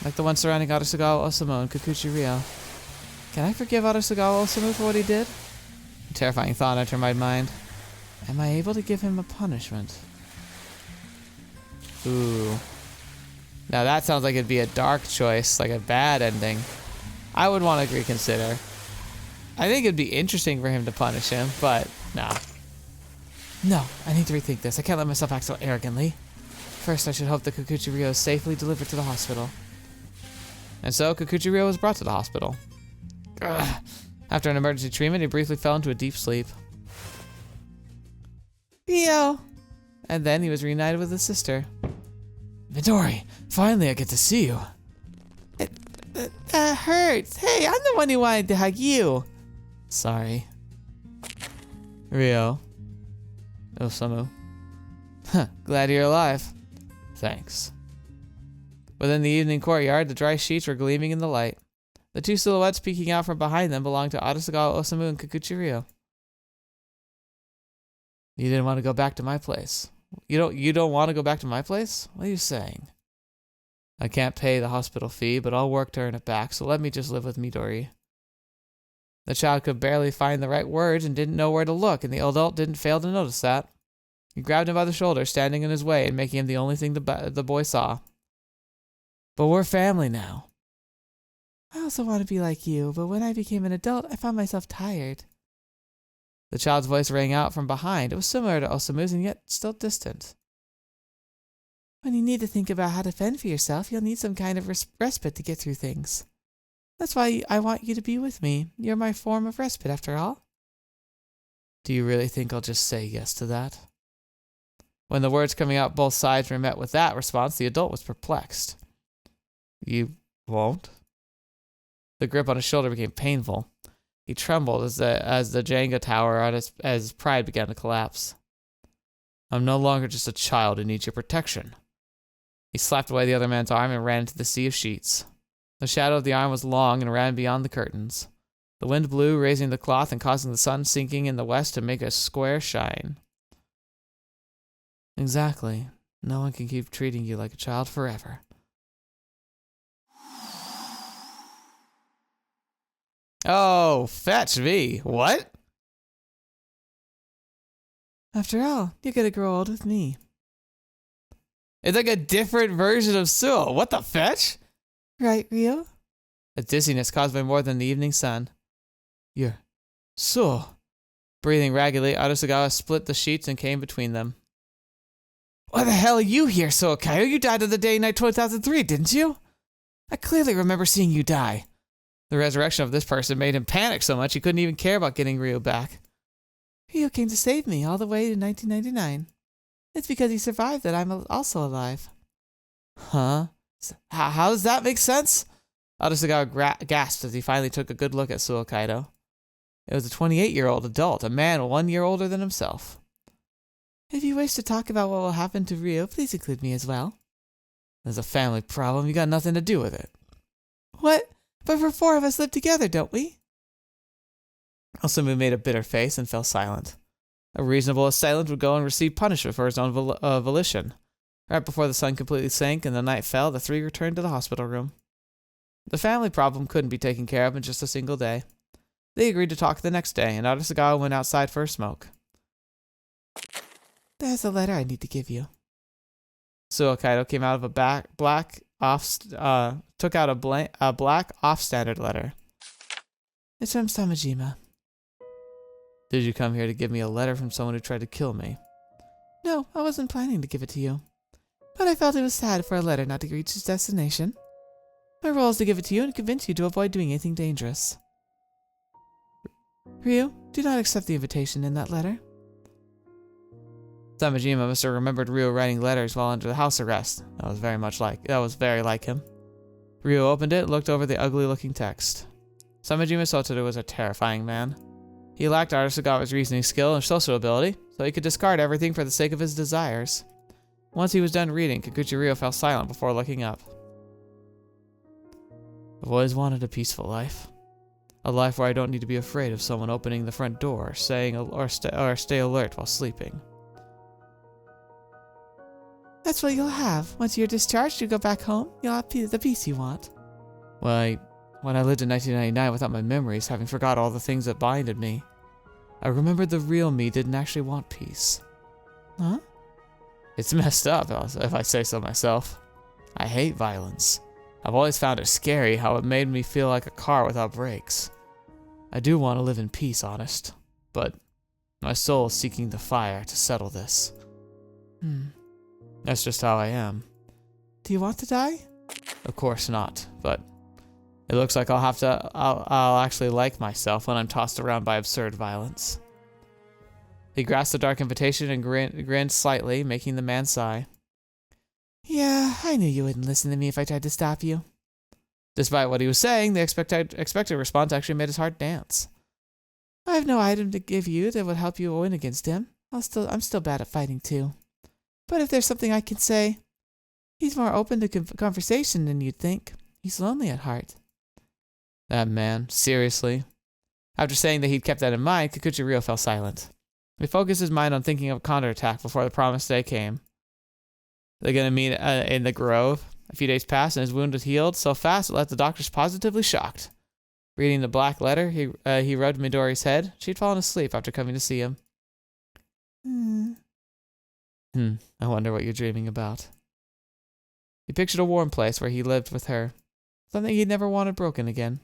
Like the one surrounding Arasugawa Osamu and Kikuchi Ryou. Can I forgive Arasugawa Osamu for what he did? A terrifying thought entered my mind. Am I able to give him a punishment? Ooh. Now that sounds like it'd be a dark choice, like a bad ending. I would want to reconsider. I think it'd be interesting for him to punish him, but nah. No, I need to rethink this. I can't let myself act so arrogantly. First, I should hope that Kikuchi Ryou is safely delivered to the hospital. And so, Kikuchi Ryou was brought to the hospital. Ugh. After an emergency treatment, he briefly fell into a deep sleep. Ryou! And then he was reunited with his sister. Midori, finally I get to see you. That hurts. Hey, I'm the one who wanted to hug you. Sorry. Ryou. Osamu. Huh, glad you're alive. Thanks. Within the evening courtyard, the dry sheets were gleaming in the light. The two silhouettes peeking out from behind them belonged to Arasugawa Osamu and Kikuchi Ryou. You didn't want to go back to my place. You don't want to go back to my place? What are you saying? I can't pay the hospital fee, but I'll work to earn it back, so let me just live with Midori. The child could barely find the right words and didn't know where to look, and the adult didn't fail to notice that. He grabbed him by the shoulder, standing in his way and making him the only thing the boy saw. But we're family now. I also want to be like you, but when I became an adult, I found myself tired. The child's voice rang out from behind. It was similar to Osamu's and yet still distant. When you need to think about how to fend for yourself, you'll need some kind of respite to get through things. That's why I want you to be with me. You're my form of respite, after all. Do you really think I'll just say yes to that? When the words coming out both sides were met with that response, the adult was perplexed. You won't? The grip on his shoulder became painful. He trembled as the Jenga tower as his pride began to collapse. I'm no longer just a child who needs your protection. He slapped away the other man's arm and ran into the sea of sheets. The shadow of the arm was long and ran beyond the curtains. The wind blew, raising the cloth and causing the sun sinking in the west to make a square shine. Exactly. No one can keep treating you like a child forever. Oh, fetch me. What? After all, you're gonna grow old with me. It's like a different version of Suou. What the fetch? Right, Ryou? A dizziness caused by more than the evening sun. You're Suou. Breathing raggedly, Arasugawa split the sheets and came between them. Why the hell are you here, Suou? You died on the day night 2003, didn't you? I clearly remember seeing you die. The resurrection of this person made him panic so much he couldn't even care about getting Ryou back. Ryou came to save me all the way to 1999. It's because he survived that I'm also alive. Huh? How does that make sense? Arasugawa gasped as he finally took a good look at Suou. It was a 28-year-old adult, a man 1 year older than himself. If you wish to talk about what will happen to Ryou, please include me as well. There's a family problem. You got nothing to do with it. What? But for 4 of us live together, don't we? Osamu made a bitter face and fell silent. A reasonable assailant would go and receive punishment for his own volition. Right before the sun completely sank and the night fell, the three returned to the hospital room. The family problem couldn't be taken care of in just a single day. They agreed to talk the next day, and Arasugawa went outside for a smoke. There's a letter I need to give you. Suou Kaido came out of a took out a black off-standard letter. It's from Samejima. Did you come here to give me a letter from someone who tried to kill me? No, I wasn't planning to give it to you. But I felt it was sad for a letter not to reach its destination. My role is to give it to you and convince you to avoid doing anything dangerous. Ryou, do not accept the invitation in that letter. Samejima must have remembered Ryou writing letters while under the house arrest. That was very like him. Ryou opened it and looked over the ugly-looking text. Samejima Sotoru was a terrifying man. He lacked Arasagawa's reasoning skill and social ability, so he could discard everything for the sake of his desires. Once he was done reading, Kikuchi Ryou fell silent before looking up. I've always wanted a peaceful life. A life where I don't need to be afraid of someone opening the front door, or stay alert while sleeping. That's what you'll have. Once you're discharged, you go back home, you'll have the peace you want. Well, when I lived in 1999 without my memories, having forgot all the things that binded me, I remembered the real me didn't actually want peace. Huh? It's messed up, if I say so myself. I hate violence. I've always found it scary how it made me feel like a car without brakes. I do want to live in peace, honest, but my soul is seeking the fire to settle this. That's just how I am. Do you want to die? Of course not, but it looks like I'll actually like myself when I'm tossed around by absurd violence. He grasped the dark invitation and grinned slightly, making the man sigh. Yeah, I knew you wouldn't listen to me if I tried to stop you. Despite what he was saying, the expected response actually made his heart dance. I have no item to give you that would help you win against him. I'm still bad at fighting too. But if there's something I can say, he's more open to conversation than you'd think. He's lonely at heart. That man, seriously? After saying that he'd kept that in mind, Kikuchi Ryou fell silent. He focused his mind on thinking of a counterattack before the promised day came. They're gonna meet in the grove. A few days passed and his wound was healed so fast it left the doctors positively shocked. Reading the black letter, he rubbed Midori's head. She'd fallen asleep after coming to see him. I wonder what you're dreaming about. He pictured a warm place where he lived with her. Something he'd never wanted broken again.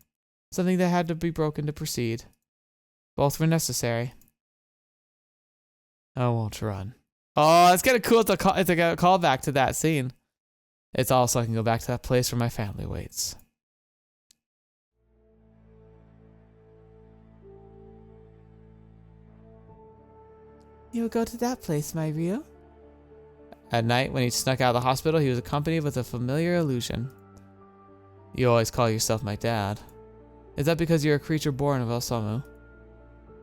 Something that had to be broken to proceed. Both were necessary. I won't run. Oh, it's kind of cool to call back to that scene. It's all so I can go back to that place where my family waits. You will go to that place, my Ryou? At night, when he snuck out of the hospital, he was accompanied with a familiar illusion. You always call yourself my dad. Is that because you're a creature born of Osamu?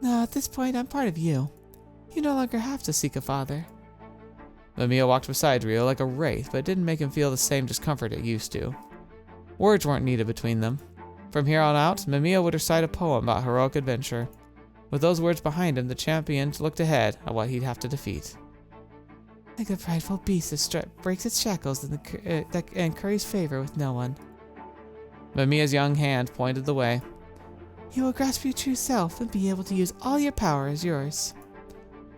No, at this point, I'm part of you. You no longer have to seek a father. MAMIYA walked beside Ryou like a wraith, but it didn't make him feel the same discomfort it used to. Words weren't needed between them. From here on out, MAMIYA would recite a poem about heroic adventure. With those words behind him, the champion looked ahead at what he'd have to defeat. Like a prideful beast that breaks its shackles and curries favor with no one. MAMIYA's young hand pointed the way. You will grasp your true self and be able to use all your power as yours.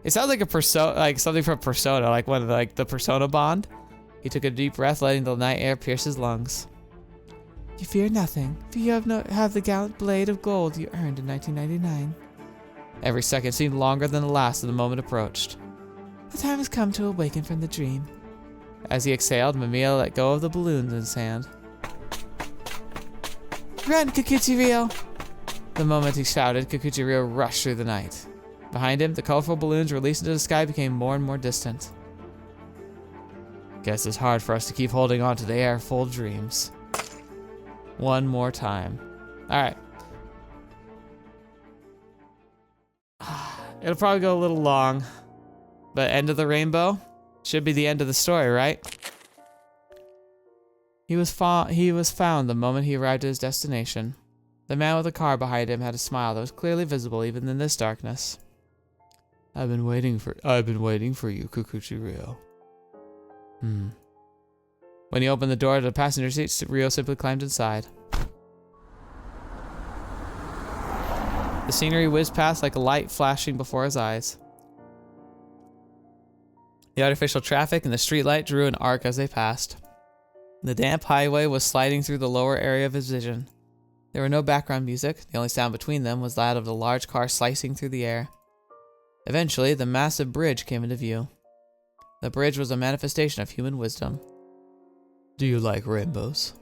It sounds like a persona, like something from Persona, like one of the Persona bond. He took a deep breath, letting the night air pierce his lungs. You fear nothing, for you have the gallant blade of gold you earned in 1999. Every second seemed longer than the last as the moment approached. The time has come to awaken from the dream. As he exhaled, MAMIYA let go of the balloons in his hand. Run, Kikuchi Ryou! The moment he shouted, Kikuchi Ryou rushed through the night. Behind him, the colorful balloons released into the sky became more and more distant. Guess it's hard for us to keep holding on to the air full of dreams. One more time. Alright. It'll probably go a little long. But end of the rainbow? Should be the end of the story, right? He was found the moment he arrived at his destination. The man with the car behind him had a smile that was clearly visible even in this darkness. I've been waiting for you, Kikuchi Ryou. When he opened the door to the passenger seat, Ryou simply climbed inside. The scenery whizzed past like a light flashing before his eyes. The artificial traffic and the streetlight drew an arc as they passed. The damp highway was sliding through the lower area of his vision. There were no background music. The only sound between them was that of the large car slicing through the air. Eventually, the massive bridge came into view. The bridge was a manifestation of human wisdom. Do you like rainbows?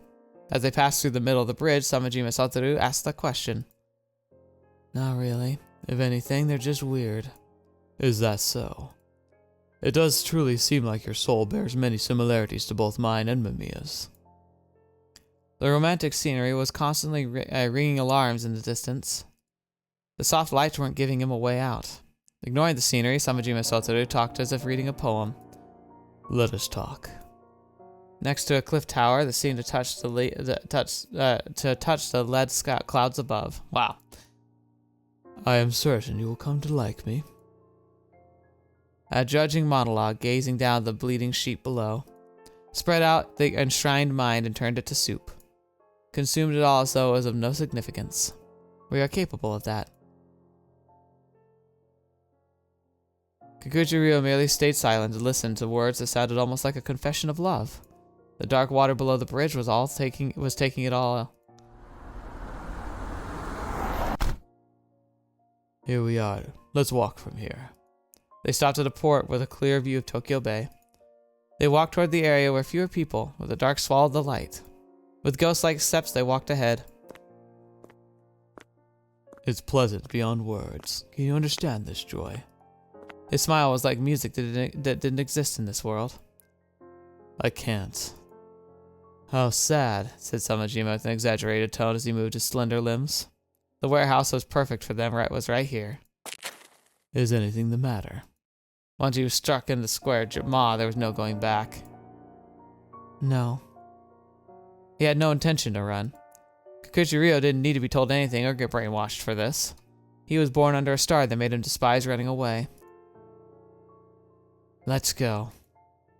As they passed through the middle of the bridge, Samajima Satoru asked the question. Not really. If anything, they're just weird. Is that so? It does truly seem like your soul bears many similarities to both mine and Mamiya's. The romantic scenery was constantly ringing alarms in the distance. The soft lights weren't giving him a way out. Ignoring the scenery, Samajima Satoru talked as if reading a poem. Let us talk. Next to a cliff tower that seemed to touch the lead clouds above. Wow. I am certain you will come to like me. A judging monologue, gazing down the bleeding sheep below. Spread out the enshrined mind and turned it to soup. Consumed it all as though it was of no significance. We are capable of that. Kikuchi Ryou merely stayed silent and listened to words that sounded almost like a confession of love. The dark water below the bridge was taking it all. Here we are. Let's walk from here. They stopped at a port with a clear view of Tokyo Bay. They walked toward the area where fewer people, where the dark swallowed the light. With ghost-like steps, they walked ahead. It's pleasant beyond words. Can you understand this joy? His smile was like music that didn't exist in this world. I can't. How sad, said Samajima with an exaggerated tone as he moved his slender limbs. The warehouse was perfect for them, was right here. Is anything the matter? Once he was struck in the square jaw, there was no going back. No. He had no intention to run. Kikuchi Ryou didn't need to be told anything or get brainwashed for this. He was born under a star that made him despise running away. Let's go.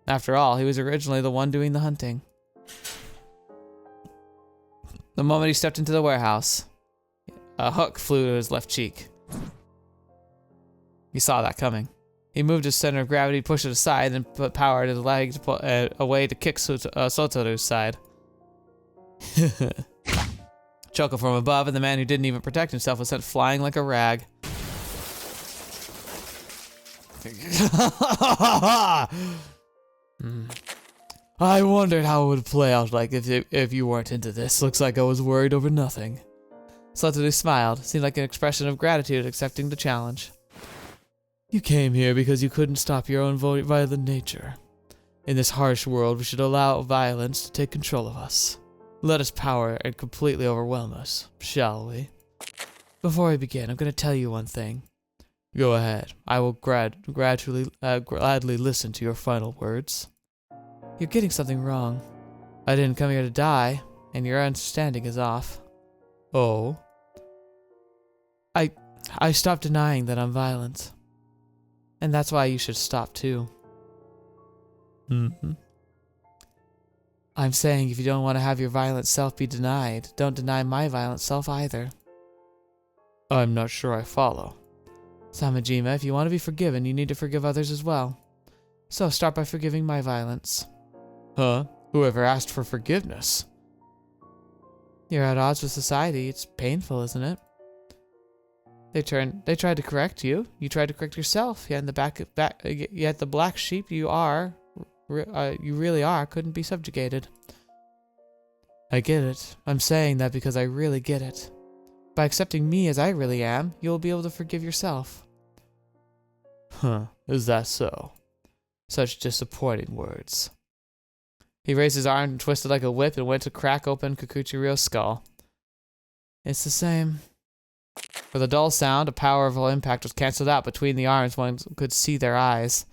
After all, he was originally the one doing the hunting. The moment he stepped into the warehouse, a hook flew to his left cheek. He saw that coming. He moved his center of gravity, pushed it aside, and put power to the leg to pull away to kick Sotoru's side. Chuckle from above, and the man who didn't even protect himself was sent flying like a rag. I wondered how it would play out like if you weren't into this. Looks like I was worried over nothing. Satoru smiled, seemed like an expression of gratitude accepting the challenge. You came here because you couldn't stop your own violent nature. In this harsh world, we should allow violence to take control of us. Let us power and completely overwhelm us, shall we? Before I begin, I'm going to tell you one thing. Go ahead. I will gladly listen to your final words. You're getting something wrong. I didn't come here to die, and your understanding is off. Oh? I stopped denying that I'm violent. And that's why you should stop too. Mm-hmm. I'm saying if you don't want to have your violent self be denied, don't deny my violent self either. I'm not sure I follow. Samajima, if you want to be forgiven, you need to forgive others as well. So start by forgiving my violence. Huh? Whoever asked for forgiveness? You're at odds with society. It's painful, isn't it? They tried to correct you. You tried to correct yourself. Yet the black sheep you really are, couldn't be subjugated. I get it. I'm saying that because I really get it. By accepting me as I really am, you'll be able to forgive yourself. Huh, is that so? Such disappointing words. He raised his arm and twisted like a whip and went to crack open Kikuchi Ryou's skull. It's the same. With a dull sound, a powerful impact was cancelled out between the arms. One could see their eyes.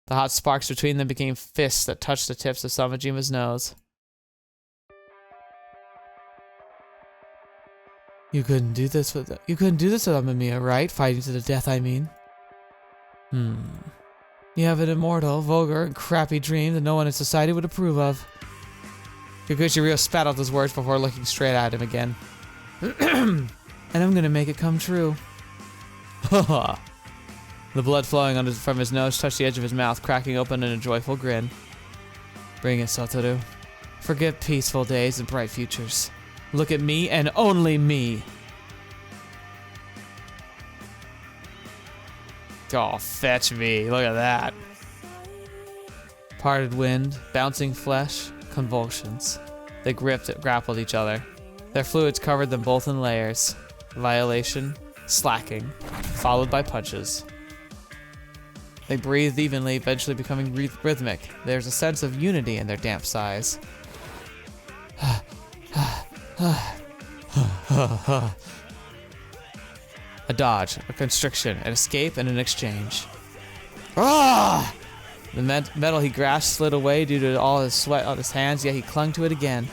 The hot sparks between them became fists that touched the tips of Samajima's nose. You couldn't do this with Mamiya, right? Fighting to the death, I mean. You have an immortal, vulgar, and crappy dream that no one in society would approve of. Kikuchi Ryou spat out those words before looking straight at him again. And I'm gonna make it come true. Haha. The blood flowing from his nose touched the edge of his mouth, cracking open in a joyful grin. Bring it, Satoru. Forget peaceful days and bright futures. Look at me and only me. Oh, fetch me. Look at that. Parted wind, bouncing flesh, convulsions. They grappled each other. Their fluids covered them both in layers. Violation, slacking, followed by punches. They breathed evenly, eventually becoming rhythmic. There's a sense of unity in their damp sighs. A dodge, a constriction, an escape, and an exchange. Ah! The metal he grasped slid away due to all his sweat on his hands, yet he clung to it again.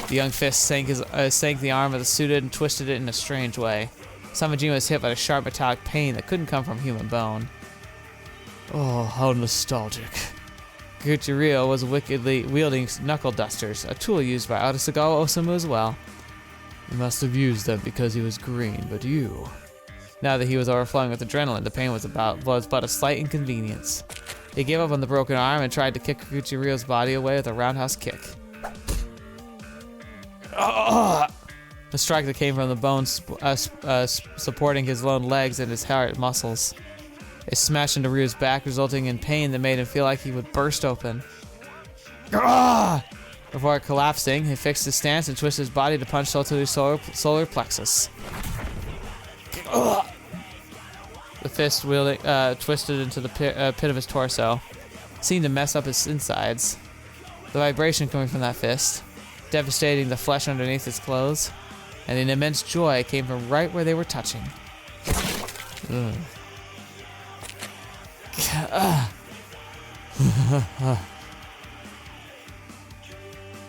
The young fist sank the arm of the suited and twisted it in a strange way. Samajima was hit by a sharp metallic pain that couldn't come from human bone. Oh, how nostalgic. Kikuchi Ryou was wickedly wielding knuckle dusters, a tool used by Arasagawa Osamu as well. He must have used them because he was green, but you... Now that he was overflowing with adrenaline, the pain was but a slight inconvenience. He gave up on the broken arm and tried to kick Kikuchi Ryou's body away with a roundhouse kick. The strike that came from the bones supporting his lone legs and his heart muscles. It smashed into Ryu's back, resulting in pain that made him feel like he would burst open. Before collapsing, he fixed his stance and twisted his body to punch Satoru's solar plexus. The fist twisted into the pit of his torso, seemed to mess up his insides. The vibration coming from that fist, devastating the flesh underneath his clothes, and an immense joy came from right where they were touching.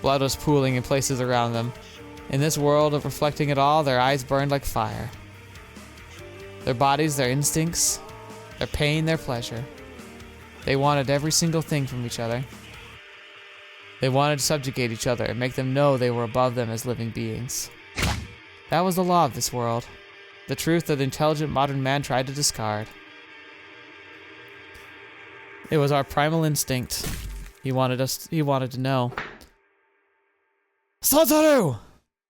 Blood was pooling in places around them. In this world of reflecting it all, their eyes burned like fire. Their bodies, their instincts, their pain, their pleasure. They wanted every single thing from each other. They wanted to subjugate each other and make them know they were above them as living beings. That was the law of this world, the truth that the intelligent modern man tried to discard. It was our primal instinct. He wanted to know. Satoru!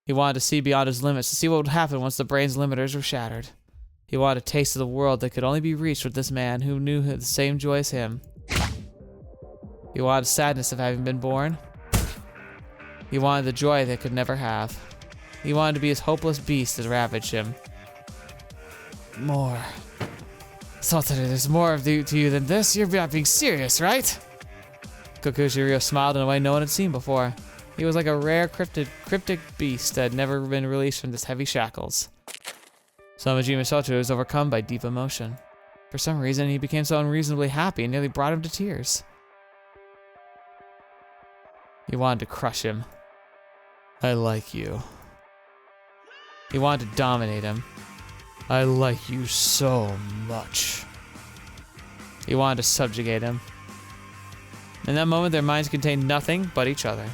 He wanted to see beyond his limits, to see what would happen once the brain's limiters were shattered. He wanted a taste of the world that could only be reached with this man who knew the same joy as him. He wanted sadness of having been born. He wanted the joy they could never have. He wanted to be his hopeless beast that ravaged him. More. Satoru, there's more to you than this? You're not being serious, right? Kikuchi Ryou smiled in a way no one had seen before. He was like a rare cryptic beast that had never been released from his heavy shackles. Samajima Satoru was overcome by deep emotion. For some reason, he became so unreasonably happy and nearly brought him to tears. He wanted to crush him. I like you. He wanted to dominate him. I like you so much. He wanted to subjugate him. In that moment, their minds contained nothing but each other.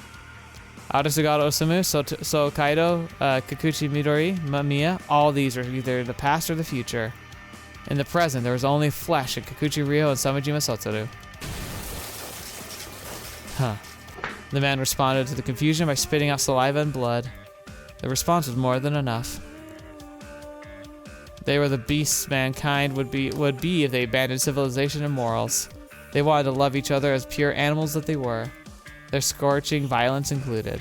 Arasagawa Osamu, Suou Kaido, Kikuchi Midori, MAMIYA, all these were either the past or the future. In the present, there was only flesh in Kikuchi Ryou and Samajima Satoru. The man responded to the confusion by spitting out saliva and blood. The response was more than enough. They were the beasts mankind would be if they abandoned civilization and morals. They wanted to love each other as pure animals that they were. Their scorching violence included.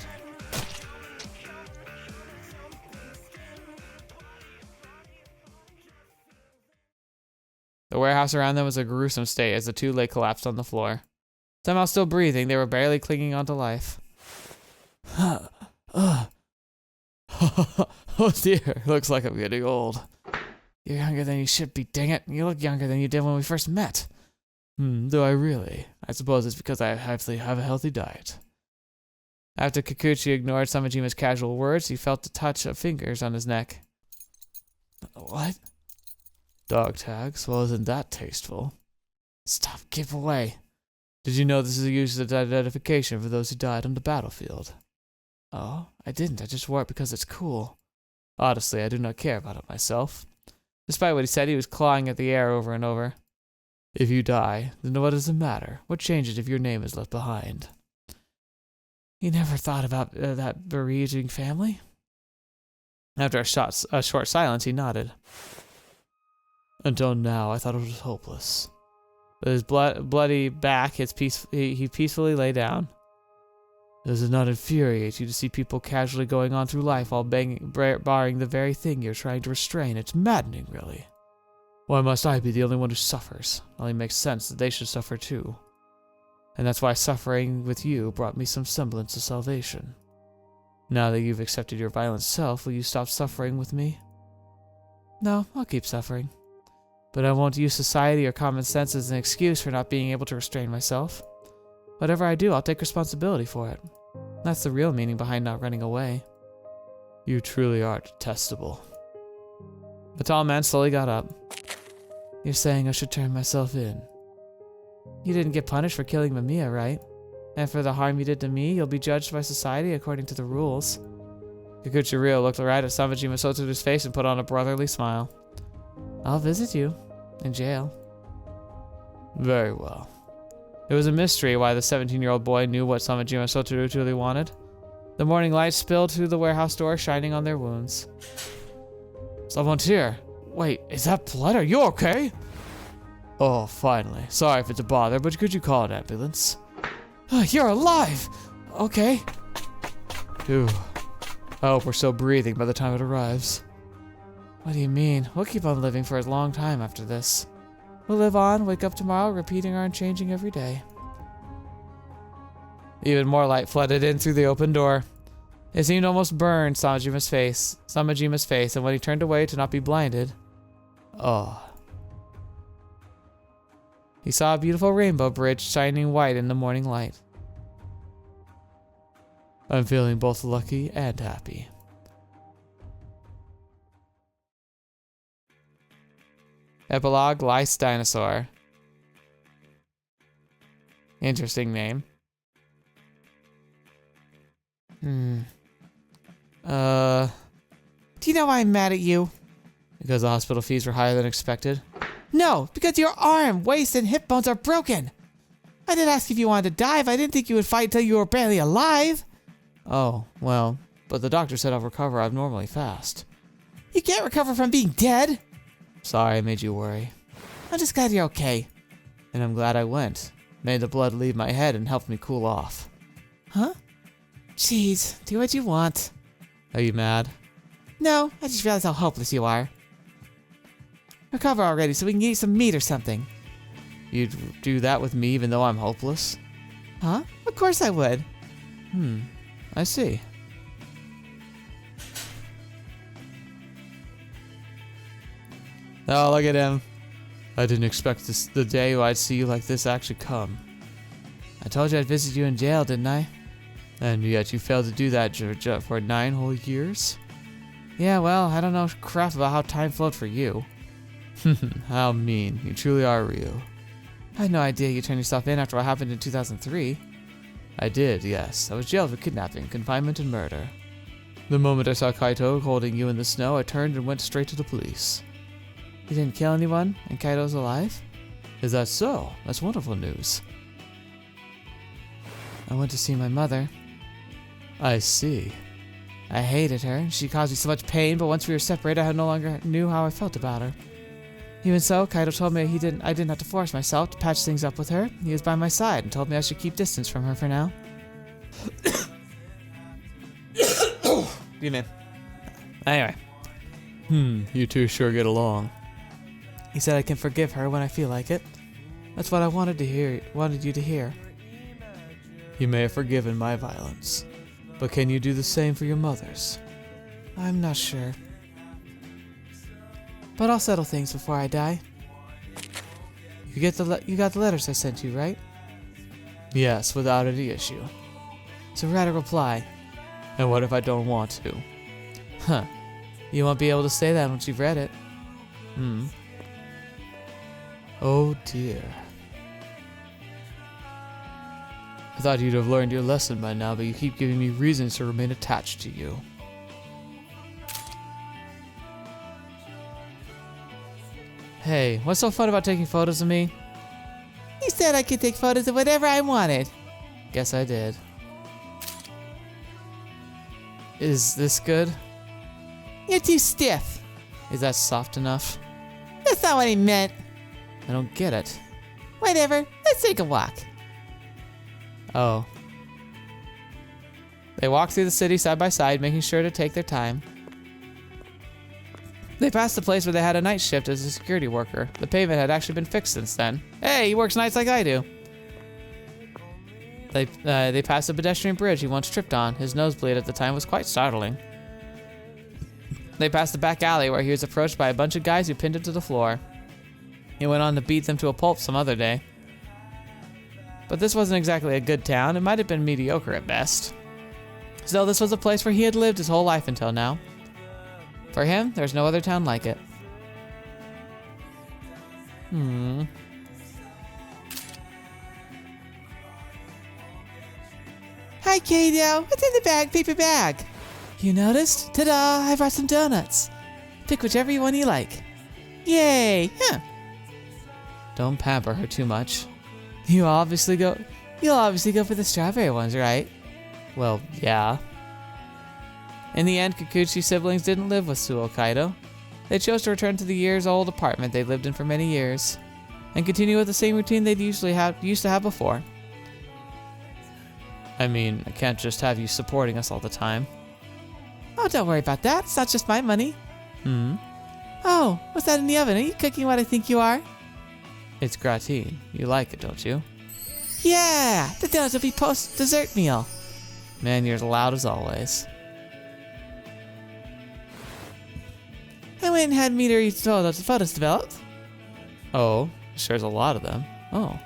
The warehouse around them was a gruesome state as the two lay collapsed on the floor. Somehow still breathing, they were barely clinging onto life. Oh dear, looks like I'm getting old. You're younger than you should be, dang it. You look younger than you did when we first met. Do I really? I suppose it's because I actually have a healthy diet. After Kikuchi ignored Samajima's casual words, he felt the touch of fingers on his neck. What? Dog tags? Well, isn't that tasteful? Stop, give away. Did you know this is used as identification for those who died on the battlefield? Oh, I didn't. I just wore it because it's cool. Honestly, I do not care about it myself. Despite what he said, he was clawing at the air over and over. If you die, then what does it matter? What changes if your name is left behind? You never thought about that bereaving family? After a short silence, he nodded. Until now, I thought it was hopeless. With his bloody back, he peacefully lay down. Does it not infuriate you to see people casually going on through life while barring the very thing you're trying to restrain? It's maddening, really. Why must I be the only one who suffers? It only makes sense that they should suffer too. And that's why suffering with you brought me some semblance of salvation. Now that you've accepted your violent self, will you stop suffering with me? No, I'll keep suffering. But I won't use society or common sense as an excuse for not being able to restrain myself. Whatever I do, I'll take responsibility for it. That's the real meaning behind not running away. You truly are detestable. The tall man slowly got up. You're saying I should turn myself in. You didn't get punished for killing MAMIYA, right? And for the harm you did to me, you'll be judged by society according to the rules. Kikuchi Ryou looked right at Samajima Sotoru's face and put on a brotherly smile. I'll visit you. In jail. Very well. It was a mystery why the 17-year-old boy knew what Samajima Sotoru truly wanted. The morning light spilled through the warehouse door, shining on their wounds. Someone's here. Wait, is that blood? Are you okay? Oh, finally. Sorry if it's a bother, but could you call an ambulance? You're alive! Okay. Phew. I hope we're still breathing by the time it arrives. What do you mean? We'll keep on living for a long time after this. We'll live on, wake up tomorrow, repeating our unchanging every day. Even more light flooded in through the open door. It seemed almost burned Samajima's face, and when he turned away to not be blinded, he saw a beautiful rainbow bridge shining white in the morning light. I'm feeling both lucky and happy. Epilogue, Lice Dinosaur. Interesting name. Do you know why I'm mad at you? Because the hospital fees were higher than expected? No, because your arm, waist, and hip bones are broken. I didn't ask if you wanted to dive. I didn't think you would fight till you were barely alive. Oh, well, but the doctor said I'll recover abnormally fast. You can't recover from being dead. Sorry I made you worry. I'm just glad you're okay. And I'm glad I went. Made the blood leave my head and helped me cool off. Huh? Jeez, do what you want. Are you mad? No, I just realized how hopeless you are. Recover already so we can eat some meat or something. You'd do that with me even though I'm hopeless? Huh? Of course I would. I see. Oh, look at him. I didn't expect the day I'd see you like this actually come. I told you I'd visit you in jail, didn't I? And yet you failed to do that for 9 whole years? Yeah, well, I don't know crap about how time flowed for you. How mean. You truly are Ryou. I had no idea you turned yourself in after what happened in 2003. I did, yes. I was jailed for kidnapping, confinement, and murder. The moment I saw Kaito holding you in the snow, I turned and went straight to the police. You didn't kill anyone, and Kaito's alive? Is that so? That's wonderful news. I went to see my mother. I see. I hated her, and she caused me so much pain, but once we were separated, I no longer knew how I felt about her. Even so, Kaito told me I didn't have to force myself to patch things up with her. He was by my side and told me I should keep distance from her for now. You mean? Anyway. You two sure get along. He said I can forgive her when I feel like it. That's what I wanted you to hear. You may have forgiven my violence, but can you do the same for your mother's? I'm not sure. But I'll settle things before I die. You got the letters I sent you, right? Yes, without any issue. So write a reply. And what if I don't want to? Huh. You won't be able to say that once you've read it. Oh dear. I thought you'd have learned your lesson by now, but you keep giving me reasons to remain attached to you. Hey, what's so fun about taking photos of me? You said I could take photos of whatever I wanted. Guess I did. Is this good? You're too stiff. Is that soft enough? That's not what I meant. I don't get it. Whatever, let's take a walk. Oh. They walk through the city side by side, making sure to take their time. They passed the place where they had a night shift as a security worker. The pavement had actually been fixed since then. Hey, he works nights like I do. They passed a pedestrian bridge he once tripped on. His nosebleed at the time was quite startling. They passed the back alley where he was approached by a bunch of guys who pinned him to the floor. He went on to beat them to a pulp some other day. But this wasn't exactly a good town. It might have been mediocre at best. Still, this was a place where he had lived his whole life until now. For him, there's no other town like it. Hi, Kato. What's in the bag? Paper bag. You noticed? Ta-da! I brought some donuts. Pick whichever one you like. Yay! Huh. Don't pamper her too much. You'll obviously go for the strawberry ones, right? Well, yeah. In the end, Kikuchi's siblings didn't live with Suou Kaido. They chose to return to the years-old apartment they'd lived in for many years, and continue with the same routine they'd used to have before. I mean, I can't just have you supporting us all the time. Oh, don't worry about that. It's not just my money. Oh, what's that in the oven? Are you cooking what I think you are? It's gratin. You like it, don't you? Yeah! The donuts will be post-dessert meal. Man, you're as loud as always. I went and had Midori's photos developed. Oh, there's a lot of them. Oh.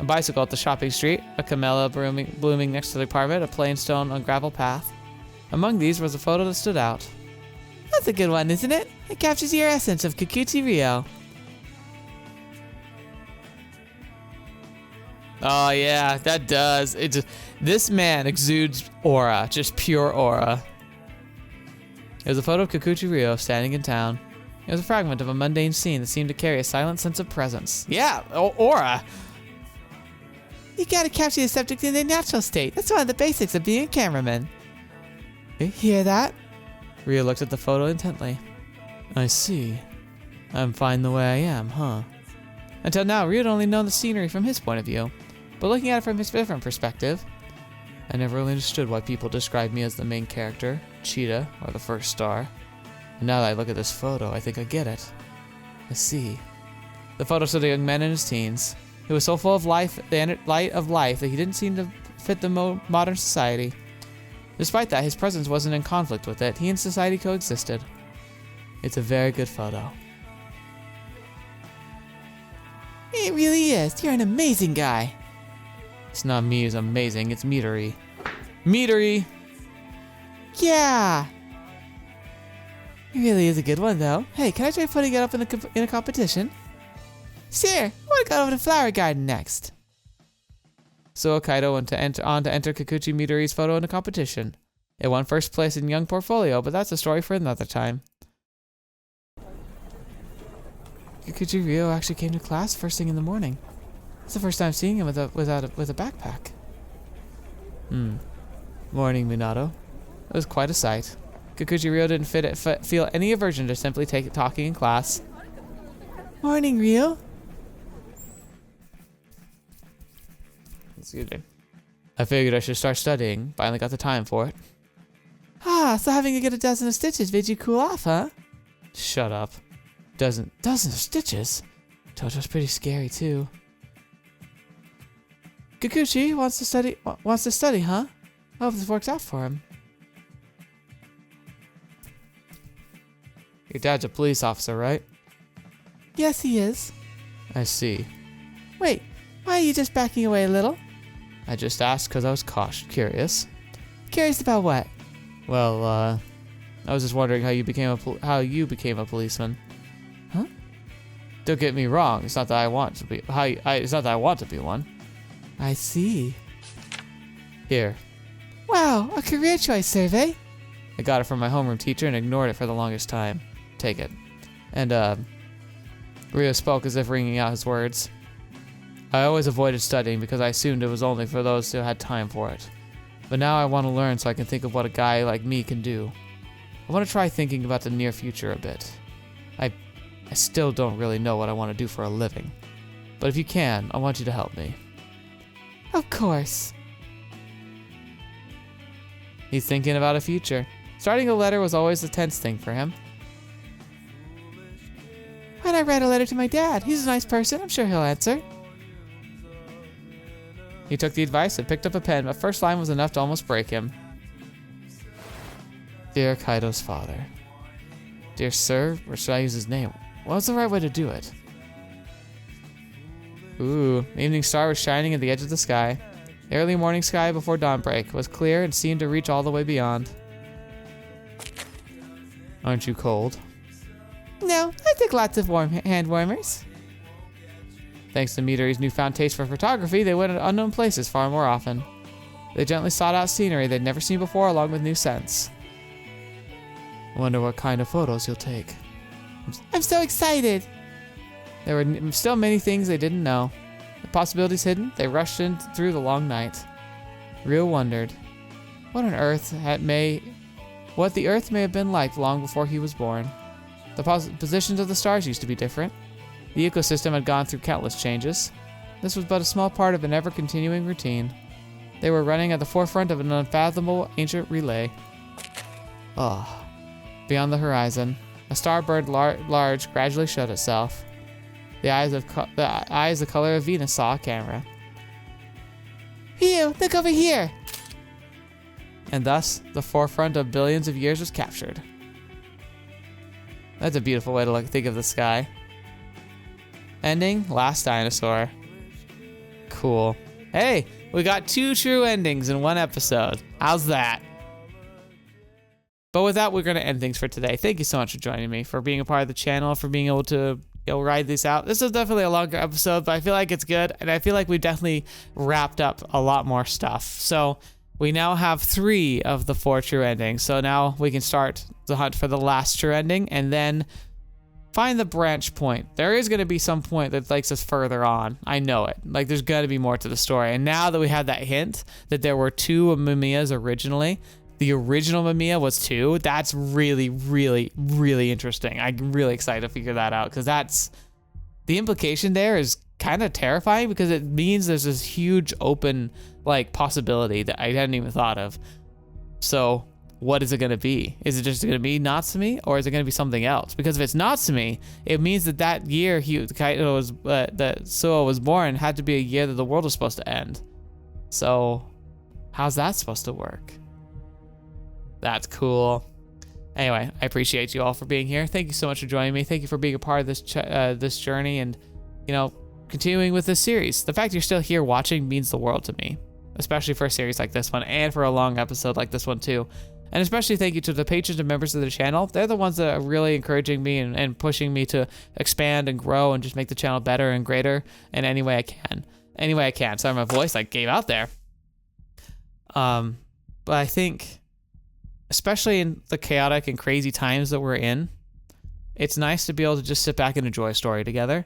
A bicycle at the shopping street, a camellia blooming next to the apartment, a plain stone on gravel path. Among these was a photo that stood out. That's a good one, isn't it? It captures your essence of Kikuchi Ryou. Oh yeah, that does. This man exudes aura, just pure aura. It was a photo of Kikuchi Ryou standing in town. It was a fragment of a mundane scene that seemed to carry a silent sense of presence. Yeah, aura. You gotta capture the subject in their natural state. That's one of the basics of being a cameraman. You hear that? Ryou looked at the photo intently. I see. I'm fine the way I am, huh? Until now, Ryou had only known the scenery from his point of view. But looking at it from his different perspective, I never really understood why people described me as the main character, Cheetah, or the first star. And now that I look at this photo, I think I get it. I see. The photo showed a young man in his teens. He was so full of life, the light of life, that he didn't seem to fit the modern society. Despite that, his presence wasn't in conflict with it. He and society coexisted. It's a very good photo. It really is. You're an amazing guy. It's not me who's amazing, it's Midori. Midori! Yeah! It really is a good one, though. Hey, can I try putting it up in a competition? Sure, I want to go over to the flower garden next. Suou Kaido went to enter Kikuchi Midori's photo in a competition. It won first place in Young Portfolio, but that's a story for another time. Kikuchi Ryou actually came to class first thing in the morning. It's the first time seeing him with a backpack. Morning, Minato. It was quite a sight. Kikuchi Ryou didn't feel any aversion to simply talking in class. Morning, Ryou. Excuse me. I figured I should start studying. Finally got the time for it. Ah, so having to get a dozen of stitches made you cool off, huh? Shut up. Dozen of stitches? Toto's pretty scary, too. Kikuchi wants to study, huh? I hope this works out for him. Your dad's a police officer, right? Yes, he is. I see. Wait, why are you just backing away a little? I just asked because I was curious. Curious about what? Well, I was just wondering how you became a policeman. Huh? Don't get me wrong. It's not that I want to be. It's not that I want to be one. I see. Here. Wow, a career choice survey. I got it from my homeroom teacher and ignored it for the longest time. Take it. And Ryou spoke as if ringing out his words. I always avoided studying because I assumed it was only for those who had time for it. But now I want to learn so I can think of what a guy like me can do. I want to try thinking about the near future a bit. I still don't really know what I want to do for a living. But if you can, I want you to help me. Of course. He's thinking about a future. Starting a letter was always a tense thing for him. Why not write a letter to my dad? He's a nice person. I'm sure he'll answer. He took the advice and picked up a pen, but first line was enough to almost break him. Dear Kaido's father. Dear sir, or should I use his name? What's the right way to do it? Ooh, the evening star was shining at the edge of the sky. The early morning sky before dawnbreak was clear and seemed to reach all the way beyond. Aren't you cold? No, I take lots of warm hand warmers. Thanks to Midori's newfound taste for photography, they went to unknown places far more often. They gently sought out scenery they'd never seen before along with new scents. Wonder what kind of photos you'll take. I'm so excited. There were still many things they didn't know. The possibilities hidden, they rushed in through the long night. Ryou wondered what the Earth may have been like long before he was born. The positions of the stars used to be different. The ecosystem had gone through countless changes. This was but a small part of an ever-continuing routine. They were running at the forefront of an unfathomable ancient relay. Oh. Beyond the horizon, a star burned large gradually shut itself. The eyes the color of Venus saw a camera. Ryou, look over here. And thus, the forefront of billions of years was captured. That's a beautiful way to think of the sky. Ending, last dinosaur. Cool. Hey, we got 2 true endings in one episode. How's that? But with that, we're going to end things for today. Thank you so much for joining me, for being a part of the channel, for being able to ride these out. This is definitely a longer episode, but I feel like it's good, and I feel like we definitely wrapped up a lot more stuff. So we now have 3 of the 4 true endings. So now we can start the hunt for the last true ending, and then find the branch point. There is going to be some point that takes us further on. I know it. Like, there's got to be more to the story. And now that we have that hint that there were 2 MAMIYAs originally, the original MAMIYA was 2, that's really, really, really interesting. I'm really excited to figure that out, because that's, the implication there is kind of terrifying, because it means there's this huge open possibility that I hadn't even thought of. So what is it going to be? Is it just going to be Natsumi, or is it going to be something else? Because if it's Natsumi, it means that year that Suou was born had to be a year that the world was supposed to end. So how's that supposed to work? That's cool. Anyway, I appreciate you all for being here. Thank you so much for joining me. Thank you for being a part of this journey, and continuing with this series. The fact you're still here watching means the world to me, especially for a series like this one, and for a long episode like this one too. And especially thank you to the patrons and members of the channel. They're the ones that are really encouraging me and pushing me to expand and grow and just make the channel better and greater in any way I can. Sorry, my voice gave out there. But I think, especially in the chaotic and crazy times that we're in, it's nice to be able to just sit back and enjoy a story together.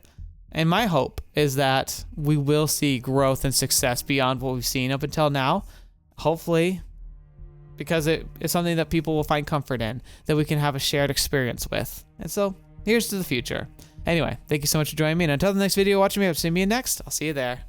And my hope is that we will see growth and success beyond what we've seen up until now. Hopefully, because it's something that people will find comfort in, that we can have a shared experience with. And so, here's to the future. Anyway, thank you so much for joining me. And until the next video, watching me, I'll see you next. I'll see you there.